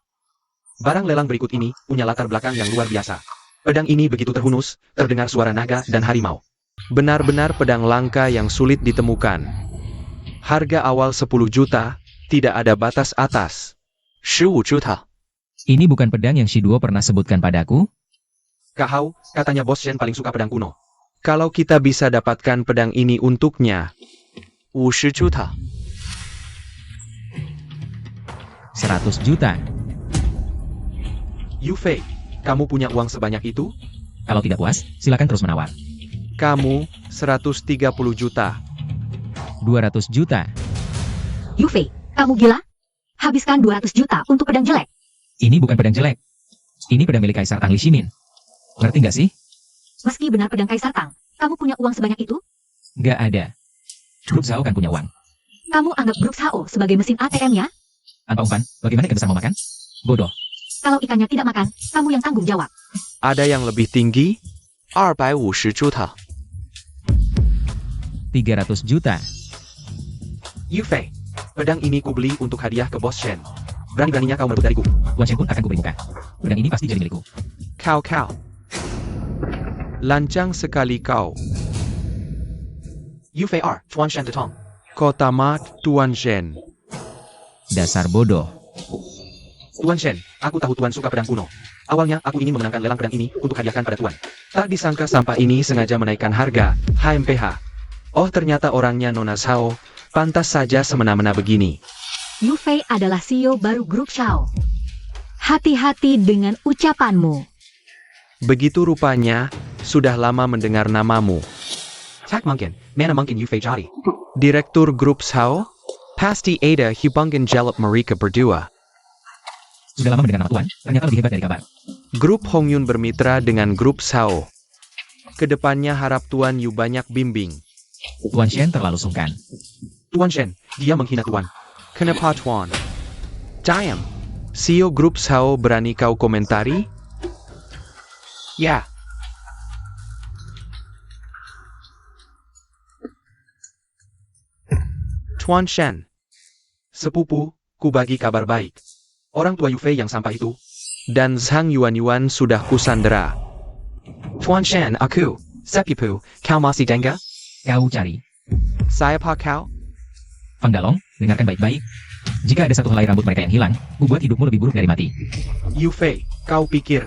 Barang lelang berikut ini, punya latar belakang yang luar biasa. Pedang ini begitu terhunus, terdengar suara naga dan harimau. Benar-benar pedang langka yang sulit ditemukan. Harga awal 10 juta, tidak ada batas atas. 15 juta. Ini bukan pedang yang Shiduo pernah sebutkan padaku? Kahau, katanya Bos Shen paling suka pedang kuno. Kalau kita bisa dapatkan pedang ini untuknya, 50朱塔， 100 juta. Yufei, kamu punya uang sebanyak itu? Kalau tidak puas, silakan terus menawar. Kamu, 130 juta. 200 juta. Yufei, kamu gila? Habiskan 200 juta untuk pedang jelek. Ini bukan pedang jelek. Ini pedang milik Kaisar Tang Li Shimin. Ngerti nggak sih? Meski benar pedang Kaisar Tang, kamu punya uang sebanyak itu? Nggak ada. Grup Zhao kan punya uang. Kamu anggap grup Sao sebagai mesin ATM ya? Tanpa umpan, bagaimana ikan besar mau makan? Bodoh. Kalau ikannya tidak makan, kamu yang tanggung jawab. Ada yang lebih tinggi? 250朱塔， 300 juta. Yufei, pedang ini kubeli untuk hadiah ke Bos Shen. Berani-beraninya kau merebut dariku. Tuan Shen pun akan kuberi muka. Pedang ini pasti jadi milikku. Kau. Lancang sekali kau. Yufei R, Tuan Shen Detong. Kau tamat, Tuan Shen. Dasar bodoh. Tuan Shen, aku tahu Tuan suka pedang kuno. Awalnya aku ingin memenangkan lelang pedang ini untuk hadiahkan pada Tuan. Tak disangka sampah ini sengaja menaikkan harga, HMPH. Oh ternyata orangnya Nona Zhao, pantas saja semena-mena begini. Yufei adalah CEO baru grup Sao. Hati-hati dengan ucapanmu. Begitu rupanya, sudah lama mendengar namamu. Tak mungkin, mana mungkin Yufei jadi Direktur grup Sao? Pasti ada hubungan jelek mereka berdua. Sudah lama mendengar nama Tuan, ternyata lebih hebat dari kabar. Grup Hongyun bermitra dengan grup Sao. Kedepannya harap Tuan Yu banyak bimbing. Tuan Shen terlalu sungkan. Tuan Shen, dia menghina Tuan. Kenapa Tuan? Diam. CEO grup Sao berani kau komentari? Ya. Tuan Shen. Sepupu, ku bagi kabar baik. Orang tua Yufei yang sampah itu, dan Zhang Yuan sudah kusandera. Tuan Shen, aku, sepupu, kau masih dengar? Kau cari. Siapa kau? Fang Dalong, dengarkan baik-baik. Jika ada satu helai rambut mereka yang hilang, ku buat hidupmu lebih buruk dari mati. Yufei, kau pikir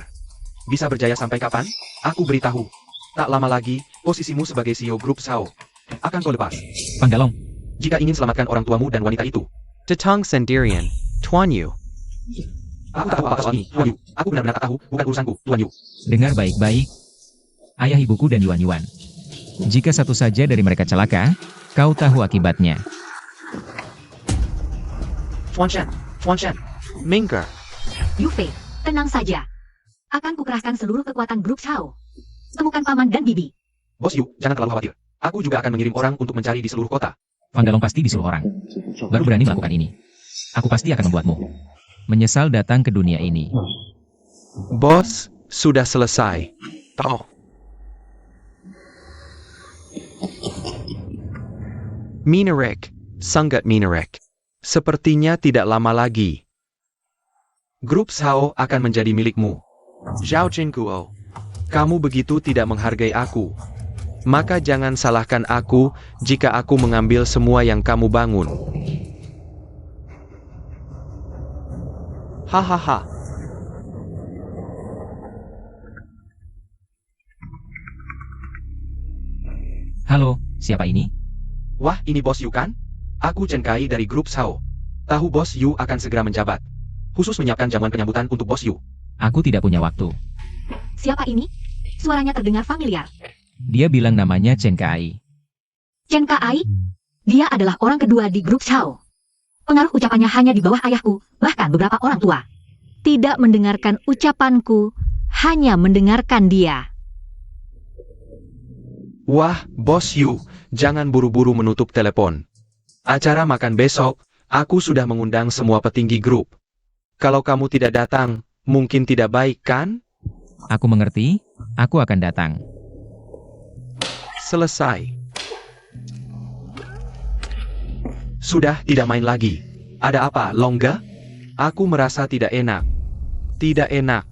bisa berjaya sampai kapan? Aku beritahu, tak lama lagi, posisimu sebagai CEO grup Sao akan kau lepas. Fang Dalong, Jika ingin selamatkan orang tuamu dan wanita itu. Tetang sendirian, Tuan Yu. Aku tak tahu apa soal ini, Tuan Yu. Aku benar-benar tak tahu, bukan urusanku, Tuan Yu. dengar baik-baik. Ayah ibuku dan Yuan. Jika satu saja dari mereka celaka, kau tahu akibatnya. Tuan Shen, minggir. Yufei, tenang saja. Akan kukerahkan seluruh kekuatan grup Sao. Temukan paman dan bibi. Bos Yu, jangan terlalu khawatir. Aku juga akan mengirim orang untuk mencari di seluruh kota. Fang Dalong pasti disuruh orang. Baru berani melakukan ini. Aku pasti akan membuatmu menyesal datang ke dunia ini. Bos, sudah selesai. Tahu. Minarek, sangat Minarek. Sepertinya tidak lama lagi. Grup Sao akan menjadi milikmu. Zhao Jinguo, kamu begitu tidak menghargai aku. Maka jangan salahkan aku jika aku mengambil semua yang kamu bangun. Hahaha. Halo, siapa ini? Wah, ini Bos Yu kan? Aku Chen Kai dari grup Sao. Tahu Bos Yu akan segera menjabat. Khusus menyiapkan jamuan penyambutan untuk Bos Yu. Aku tidak punya waktu. Siapa ini? Suaranya terdengar familiar. Dia bilang namanya Chen Kai. Chen Kai? Dia adalah orang kedua di grup Sao. Pengaruh ucapannya hanya di bawah ayahku, bahkan beberapa orang tua. Tidak mendengarkan ucapanku, hanya mendengarkan dia. Wah, Bos Yu, jangan buru-buru menutup telepon. Acara makan besok, aku sudah mengundang semua petinggi grup. Kalau kamu tidak datang, mungkin tidak baik kan? Aku mengerti, aku akan datang. Selesai. Sudah tidak main lagi. Ada apa, Longga? Aku merasa tidak enak. Tidak enak.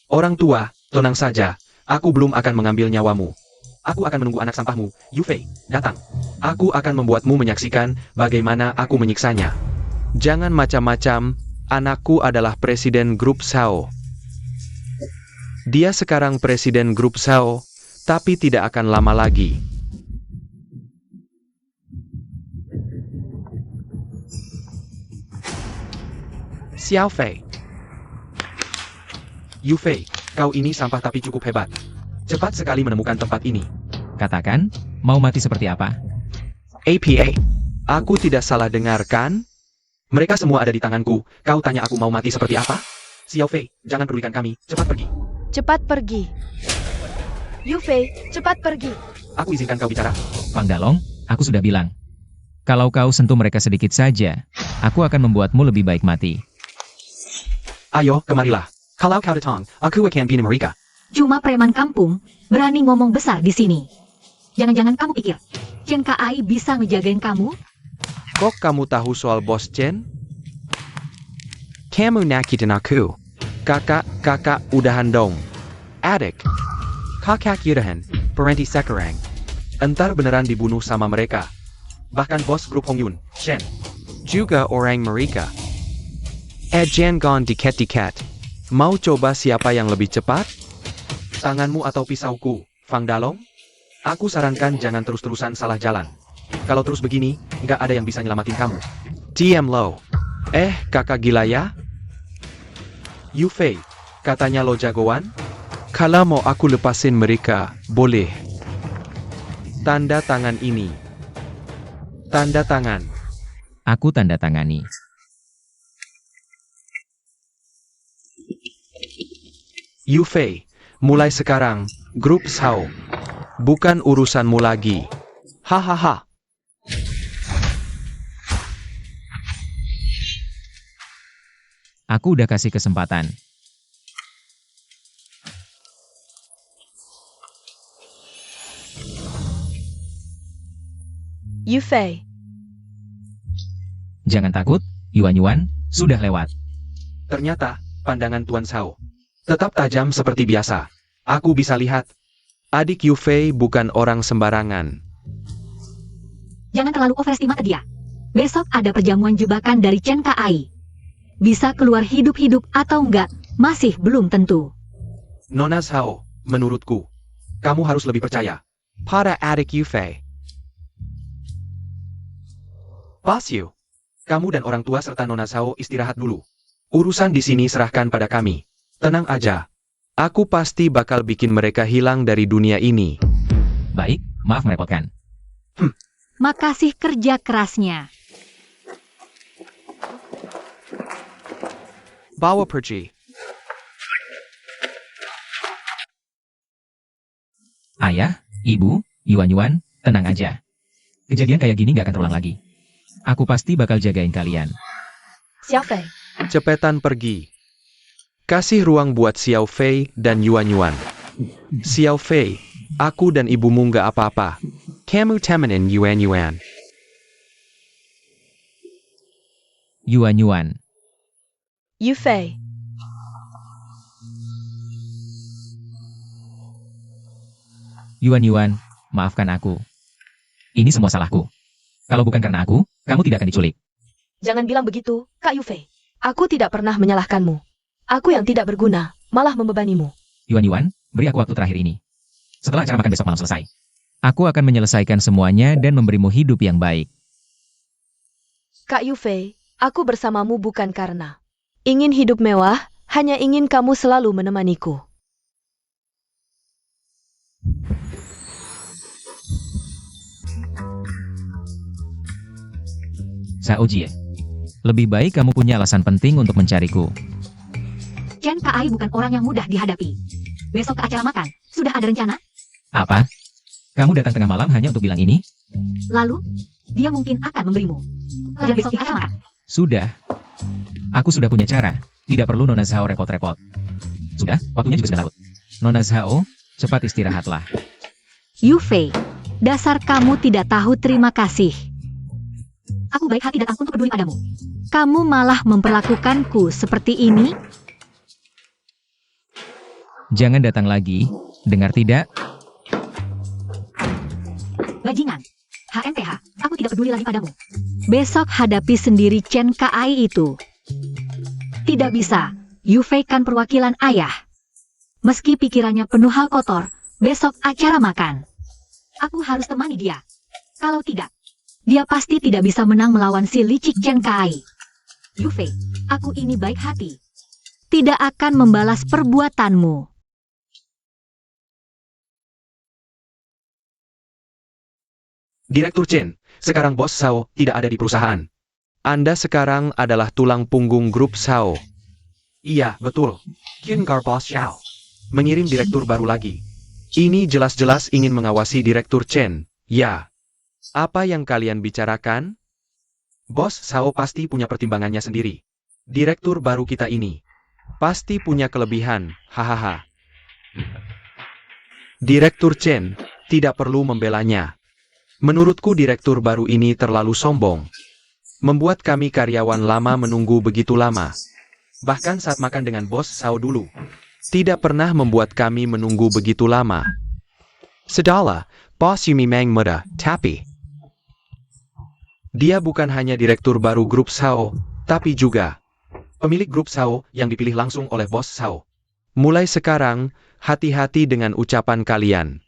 Orang tua, tenang saja. Aku belum akan mengambil nyawamu. Aku akan menunggu anak sampahmu, Yufei, datang. Aku akan membuatmu menyaksikan bagaimana aku menyiksanya. Jangan macam-macam, anakku adalah presiden grup Sao. Dia sekarang presiden grup Sao, tapi tidak akan lama lagi. Xiao Fei. Yu Fei, kau ini sampah tapi cukup hebat. Cepat sekali menemukan tempat ini. Katakan, mau mati seperti apa? APA. Aku tidak salah dengar kan? Mereka semua ada di tanganku. Kau tanya aku mau mati seperti apa? Xiao Fei, jangan pedulikan kami. Cepat pergi. Cepat pergi. Yu Fei, cepat pergi. Aku izinkan kau bicara. Fang Dalong, aku sudah bilang. Kalau kau sentuh mereka sedikit saja, aku akan membuatmu lebih baik mati. Ayo, kemarilah. Kalau kau datang, aku akan bina mereka. Cuma preman kampung, berani ngomong besar di sini. Jangan-jangan kamu pikir, Chen Kai bisa ngejagain kamu? Kok kamu tahu soal Bos Chen? Kamu nyakitin aku. Kakak, udahan dong. Adik. Kakak udahan, berhenti sekarang. Entar beneran dibunuh sama mereka. Bahkan bos grup Hong Yun, Shen. Juga orang mereka. Jangan diket-diket. Mau coba siapa yang lebih cepat? Tanganmu atau pisauku, Fang Dalong? Aku sarankan jangan terus-terusan salah jalan. Kalau terus begini, nggak ada yang bisa nyelamatin kamu. Diam lo. Kakak gila ya? Yu Fei, katanya lo jagoan? Kalau mau aku lepasin mereka, boleh. Tanda tangan ini. Tanda tangan. Aku tanda tangani. Yu Fei, mulai sekarang, grup Sao. Bukan urusanmu lagi. Hahaha. Aku udah kasih kesempatan. Yu Fei, Jangan takut, Yuan, sudah lewat. Ternyata, pandangan Tuan Sao tetap tajam seperti biasa. Aku bisa lihat. Adik Yu Fei bukan orang sembarangan. Jangan terlalu overestimate dia. Besok ada perjamuan jebakan dari Chen Kai. Bisa keluar hidup-hidup atau enggak, masih belum tentu. Nona Sao, menurutku, kamu harus lebih percaya pada adik Yu Fei. Pas Yu, kamu dan orang tua serta Nona Sao istirahat dulu. Urusan di sini serahkan pada kami. Tenang aja. Aku pasti bakal bikin mereka hilang dari dunia ini. Baik, maaf merepotkan. Makasih kerja kerasnya. Bawa pergi. Ayah, Ibu, Yuan, tenang aja. Kejadian kayak gini gak akan terulang lagi. Aku pasti bakal jagain kalian. Xiao Fei. Cepetan pergi. Kasih ruang buat Xiao Fei dan Yuan. Xiao Fei, aku dan ibumu nggak apa-apa. Kamu temenin Yuan. Yuan, Yu Fei. Yuan, maafkan aku. Ini semua salahku. Kalau bukan karena aku, kamu tidak akan diculik. Jangan bilang begitu, Kak Yu Fei. Aku tidak pernah menyalahkanmu. Aku yang tidak berguna, malah membebanimu. Yuan, beri aku waktu terakhir ini. Setelah acara makan besok malam selesai, aku akan menyelesaikan semuanya dan memberimu hidup yang baik. Kak Yu Fei, aku bersamamu bukan karena ingin hidup mewah, hanya ingin kamu selalu menemaniku. Sao Jie, lebih baik kamu punya alasan penting untuk mencariku. Chen Kai bukan orang yang mudah dihadapi. Besok ke acara makan, sudah ada rencana? Apa? Kamu datang tengah malam hanya untuk bilang ini? Lalu, dia mungkin akan memberimu. Kerja besok di acara makan. Sudah. Aku sudah punya cara. Tidak perlu Nona Zhao repot-repot. Sudah, waktunya juga sudah larut. Nona Zhao, cepat istirahatlah. Yu Fei, dasar kamu tidak tahu terima kasih. Aku baik hati datang untuk peduli padamu. Kamu malah memperlakukanku seperti ini? Jangan datang lagi, dengar tidak? Bajingan. HMTH, aku tidak peduli lagi padamu. Besok hadapi sendiri Chen Kai itu. Tidak bisa, Yu Fei kan perwakilan ayah. Meski pikirannya penuh hal kotor, besok acara makan. Aku harus temani dia. Kalau tidak, dia pasti tidak bisa menang melawan si licik Chen Kai. Yu Fei, aku ini baik hati. Tidak akan membalas perbuatanmu. Direktur Chen, sekarang Bos Sao tidak ada di perusahaan. Anda sekarang adalah tulang punggung grup Sao. Iya, betul. Kinkar Bos Sao mengirim direktur baru lagi. Ini jelas-jelas ingin mengawasi direktur Chen. Ya. Apa yang kalian bicarakan? Bos Sao pasti punya pertimbangannya sendiri. Direktur baru kita ini pasti punya kelebihan, hahaha. Direktur Chen tidak perlu membelanya. Menurutku direktur baru ini terlalu sombong. Membuat kami karyawan lama menunggu begitu lama. Bahkan saat makan dengan Bos Sao dulu, tidak pernah membuat kami menunggu begitu lama. Sedala, Bos Yumi Mang muda, tapi dia bukan hanya direktur baru grup Sao, tapi juga pemilik grup Sao yang dipilih langsung oleh Bos Sao. Mulai sekarang, hati-hati dengan ucapan kalian.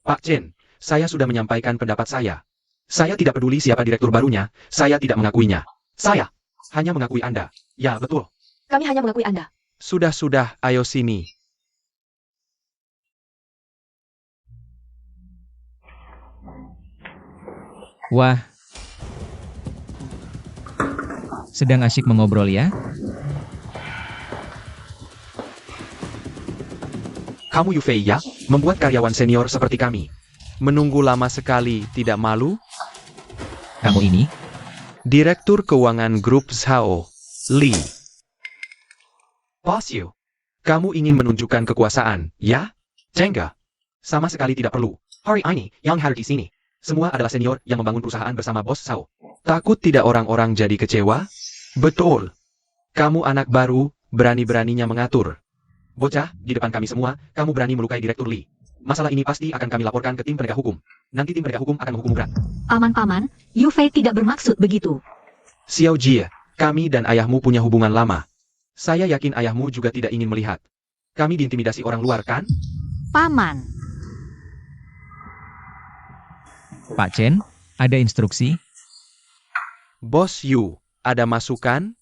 Pak Chen, saya sudah menyampaikan pendapat saya. Saya tidak peduli siapa direktur barunya, saya tidak mengakuinya. Saya hanya mengakui Anda. Ya, betul. Kami hanya mengakui Anda. Sudah, ayo sini. Wah. Sedang asyik mengobrol ya? Kamu Yu Fei ya, membuat karyawan senior seperti kami menunggu lama sekali, tidak malu? Kamu ini? Direktur Keuangan Grup Sao, Lee. Bos Yu, kamu ingin menunjukkan kekuasaan, ya? Jengga. Sama sekali tidak perlu. Hari ini, yang hadir di sini, semua adalah senior yang membangun perusahaan bersama Bos Sao. Takut tidak orang-orang jadi kecewa? Betul. Kamu anak baru, berani-beraninya mengatur. Bocah, di depan kami semua, kamu berani melukai Direktur Lee. Masalah ini pasti akan kami laporkan ke tim penegak hukum. Nanti tim penegak hukum akan menghukum berat. Paman-paman, Yu Fei tidak bermaksud begitu. Xiao Jie, kami dan ayahmu punya hubungan lama. Saya yakin ayahmu juga tidak ingin melihat kami diintimidasi orang luar, kan? Paman. Pak Chen, ada instruksi? Bos Yu, ada masukan?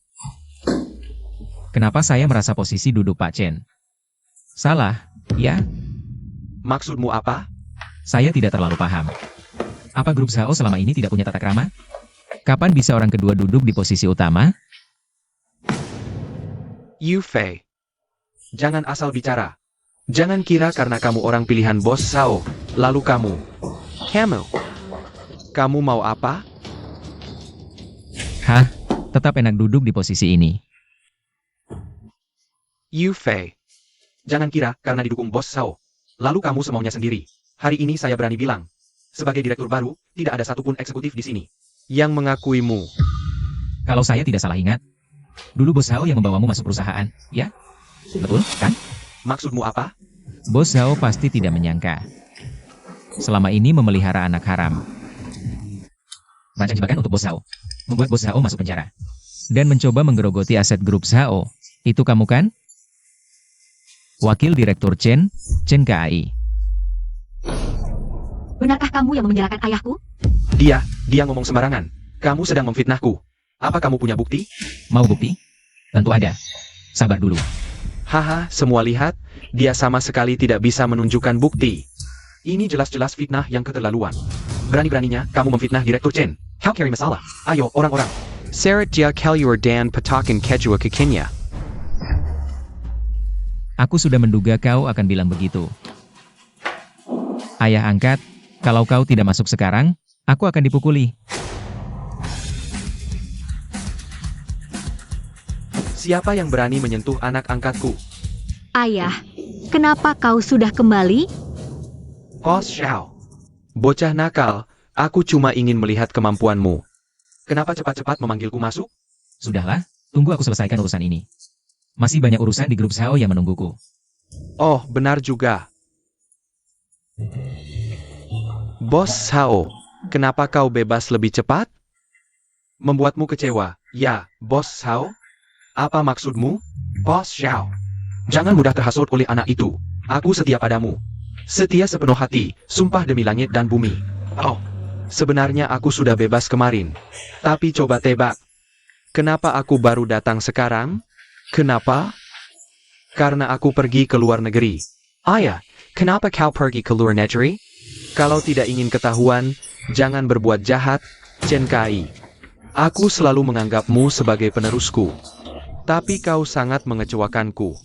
Kenapa saya merasa posisi duduk Pak Chen? Salah, ya? Maksudmu apa? Saya tidak terlalu paham. Apa grup Sao selama ini tidak punya tata krama? Kapan bisa orang kedua duduk di posisi utama? Yu Fei, jangan asal bicara. Jangan kira karena kamu orang pilihan Bos Sao, lalu kamu. Kamu mau apa? Hah? Tetap enak duduk di posisi ini. Yu Fei, jangan kira karena didukung Bos Sao, lalu kamu semaunya sendiri. Hari ini saya berani bilang, sebagai direktur baru, tidak ada satupun eksekutif di sini yang mengakuimu. Kalau saya tidak salah ingat, dulu Bos Sao yang membawamu masuk perusahaan, ya? Betul, kan? Maksudmu apa? Bos Sao pasti tidak menyangka. Selama ini memelihara anak haram. Rancang jebakan untuk Bos Sao. Membuat Bos Sao masuk penjara. Dan mencoba menggerogoti aset grup Sao. Itu kamu kan? Wakil Direktur Chen Kai. Benarkah kamu yang memenjarakan ayahku? Dia ngomong sembarangan. Kamu sedang memfitnahku. Apa kamu punya bukti? Mau bukti? Tentu ada. Sabar dulu. Haha, semua lihat, dia sama sekali tidak bisa menunjukkan bukti. Ini jelas-jelas fitnah yang keterlaluan. Berani-beraninya kamu memfitnah Direktur Chen. Kau cari masalah. Ayo, orang-orang. Seret dia kalyur dan petakin kejua kekinya. Aku sudah menduga kau akan bilang begitu. Ayah angkat, kalau kau tidak masuk sekarang, aku akan dipukuli. Siapa yang berani menyentuh anak angkatku? Ayah, kenapa kau sudah kembali? Bos Xiao. Bocah nakal, aku cuma ingin melihat kemampuanmu. Kenapa cepat-cepat memanggilku masuk? Sudahlah, tunggu aku selesaikan urusan ini. Masih banyak urusan di grup Sao yang menungguku. Oh, benar juga. Bos Sao, kenapa kau bebas lebih cepat? Membuatmu kecewa, ya, Bos Xiao? Apa maksudmu, Bos Xiao? Jangan mudah terhasut oleh anak itu. Aku setia padamu. Setia sepenuh hati, sumpah demi langit dan bumi. Oh, sebenarnya aku sudah bebas kemarin. Tapi coba tebak. Kenapa aku baru datang sekarang? Kenapa? Karena aku pergi ke luar negeri. Ayah, kenapa kau pergi ke luar negeri? Kalau tidak ingin ketahuan, jangan berbuat jahat, Chen Kai. Aku selalu menganggapmu sebagai penerusku. Tapi kau sangat mengecewakanku.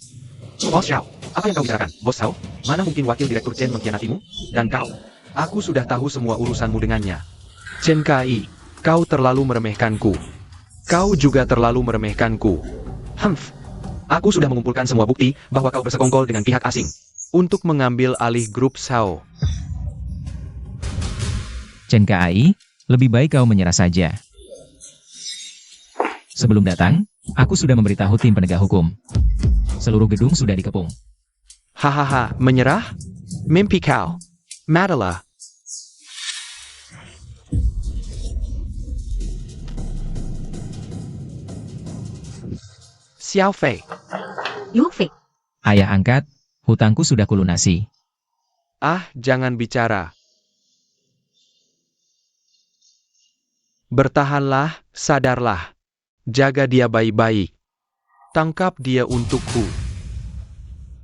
Bos Xiao, apa yang kau bicarakan, Bos Xiao? Mana mungkin wakil direktur Chen mengkhianatimu? Dan kau? Aku sudah tahu semua urusanmu dengannya. Chen Kai, kau terlalu meremehkanku. Kau juga terlalu meremehkanku. Aku sudah mengumpulkan semua bukti bahwa kau bersekongkol dengan pihak asing untuk mengambil alih grup Xiao. Chen Kai, lebih baik kau menyerah saja. Sebelum datang, aku sudah memberitahu tim penegak hukum. Seluruh gedung sudah dikepung. Hahaha, menyerah? Mimpi kau. Madalah. Xiao Fei. Yu Fei, Ayah angkat, hutangku sudah kulunasi. Ah, jangan bicara. Bertahanlah, sadarlah. Jaga dia baik-baik. Tangkap dia untukku.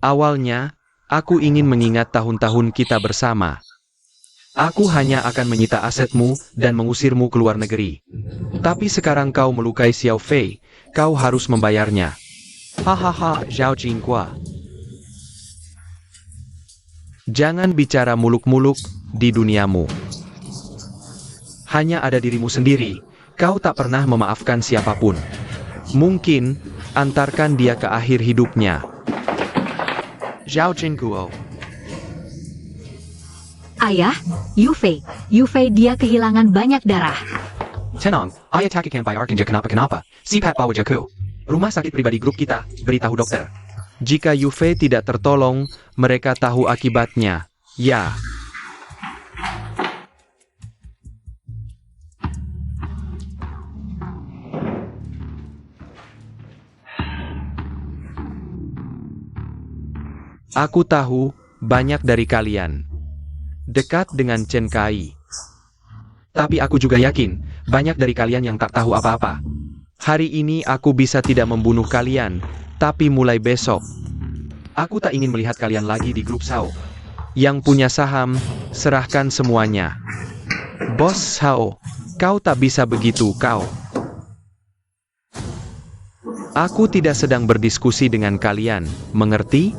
Awalnya, aku ingin mengingat tahun-tahun kita bersama. Aku hanya akan menyita asetmu dan mengusirmu ke luar negeri. Tapi sekarang kau melukai Xiao Fei, kau harus membayarnya. Hahaha, Zhao Jinghua. Jangan bicara muluk-muluk di duniamu. Hanya ada dirimu sendiri, kau tak pernah memaafkan siapapun. Mungkin, antarkan dia ke akhir hidupnya. Zhao Jinguo. ayah, Yu Fei dia kehilangan banyak darah. Tenang, ayah takikan bayarkan dia kenapa-kenapa. Sipat bawa jaku. Rumah sakit pribadi grup kita, beritahu dokter. Jika Yu Fei tidak tertolong, mereka tahu akibatnya. Ya. Aku tahu, banyak dari kalian dekat dengan Chen Kai. Tapi aku juga yakin, banyak dari kalian yang tak tahu apa-apa. Hari ini aku bisa tidak membunuh kalian, tapi mulai besok, aku tak ingin melihat kalian lagi di grup Xiao. Yang punya saham, serahkan semuanya. Bos Xiao, kau tak bisa begitu, kau. Aku tidak sedang berdiskusi dengan kalian, mengerti?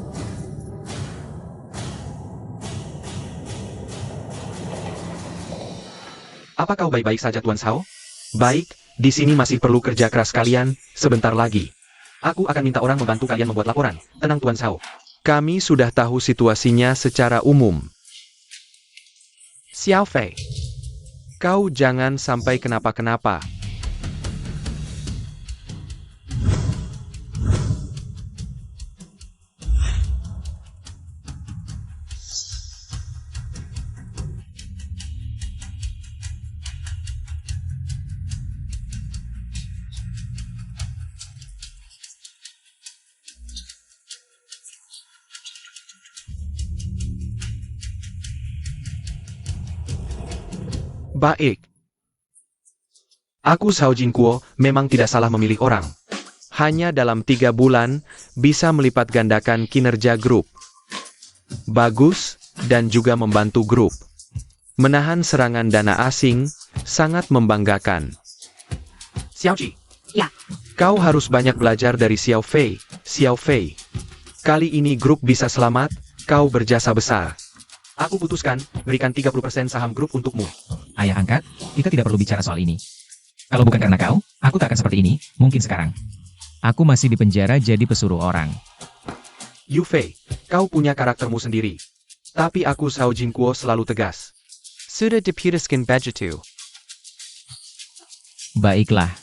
Apa kau baik-baik saja, Tuan Xiao? Baik, di sini masih perlu kerja keras kalian, sebentar lagi. Aku akan minta orang membantu kalian membuat laporan. Tenang, Tuan Xiao. Kami sudah tahu situasinya secara umum. Xiao Fei, kau jangan sampai kenapa-kenapa. Baik. Aku Xiao Jinguo memang tidak salah memilih orang. Hanya dalam 3 bulan, bisa melipat gandakan kinerja grup. Bagus, dan juga membantu grup. Menahan serangan dana asing, sangat membanggakan. Xiao Ji. Ya. Kau harus banyak belajar dari Xiao Fei. Xiao Fei. Kali ini grup bisa selamat, kau berjasa besar. Aku putuskan, berikan 30% saham grup untukmu. Ayah angkat, kita tidak perlu bicara soal ini. Kalau bukan karena kau, aku tak akan seperti ini, mungkin sekarang. Aku masih di penjara jadi pesuruh orang. Yu Fei, kau punya karaktermu sendiri. Tapi aku Xiao Jinguo selalu tegas. Sudah diputuskan begitu. Baiklah.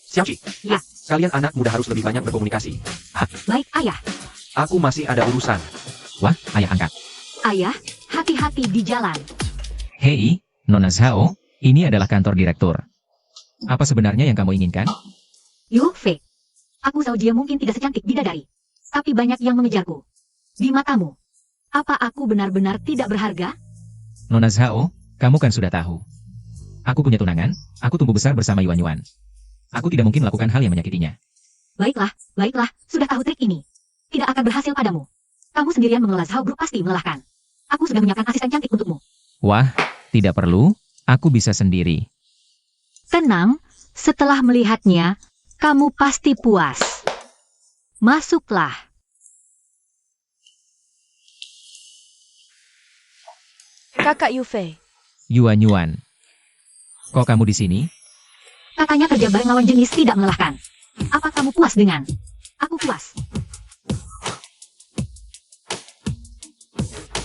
Xiao Ji. Ya. Kalian anak muda harus lebih banyak berkomunikasi. Baik, ayah. Aku masih ada urusan. Wah, ayah angkat. Ayah, hati-hati di jalan. Hei, Nona Xiao, ini adalah kantor direktur. Apa sebenarnya yang kamu inginkan? Yu Fei. Aku tahu dia mungkin tidak secantik bidadari. Tapi banyak yang mengejarku. Di matamu, apa aku benar-benar tidak berharga? Nona Zhao, kamu kan sudah tahu. Aku punya tunangan, aku tumbuh besar bersama Yuan Yuan. Aku tidak mungkin melakukan hal yang menyakitinya. Baiklah, sudah tahu trik ini. Tidak akan berhasil padamu. Kamu sendirian mengelola Zhao Group pasti melelahkan. Aku sudah menyiapkan asisten cantik untukmu. Wah, tidak perlu, aku bisa sendiri. Tenang, setelah melihatnya, kamu pasti puas. Masuklah. Kakak Yufei. Yuan Yuan. Kok kamu di sini? Katanya kerja bareng lawan jenis tidak melelahkan. Apa kamu puas dengan? Aku puas.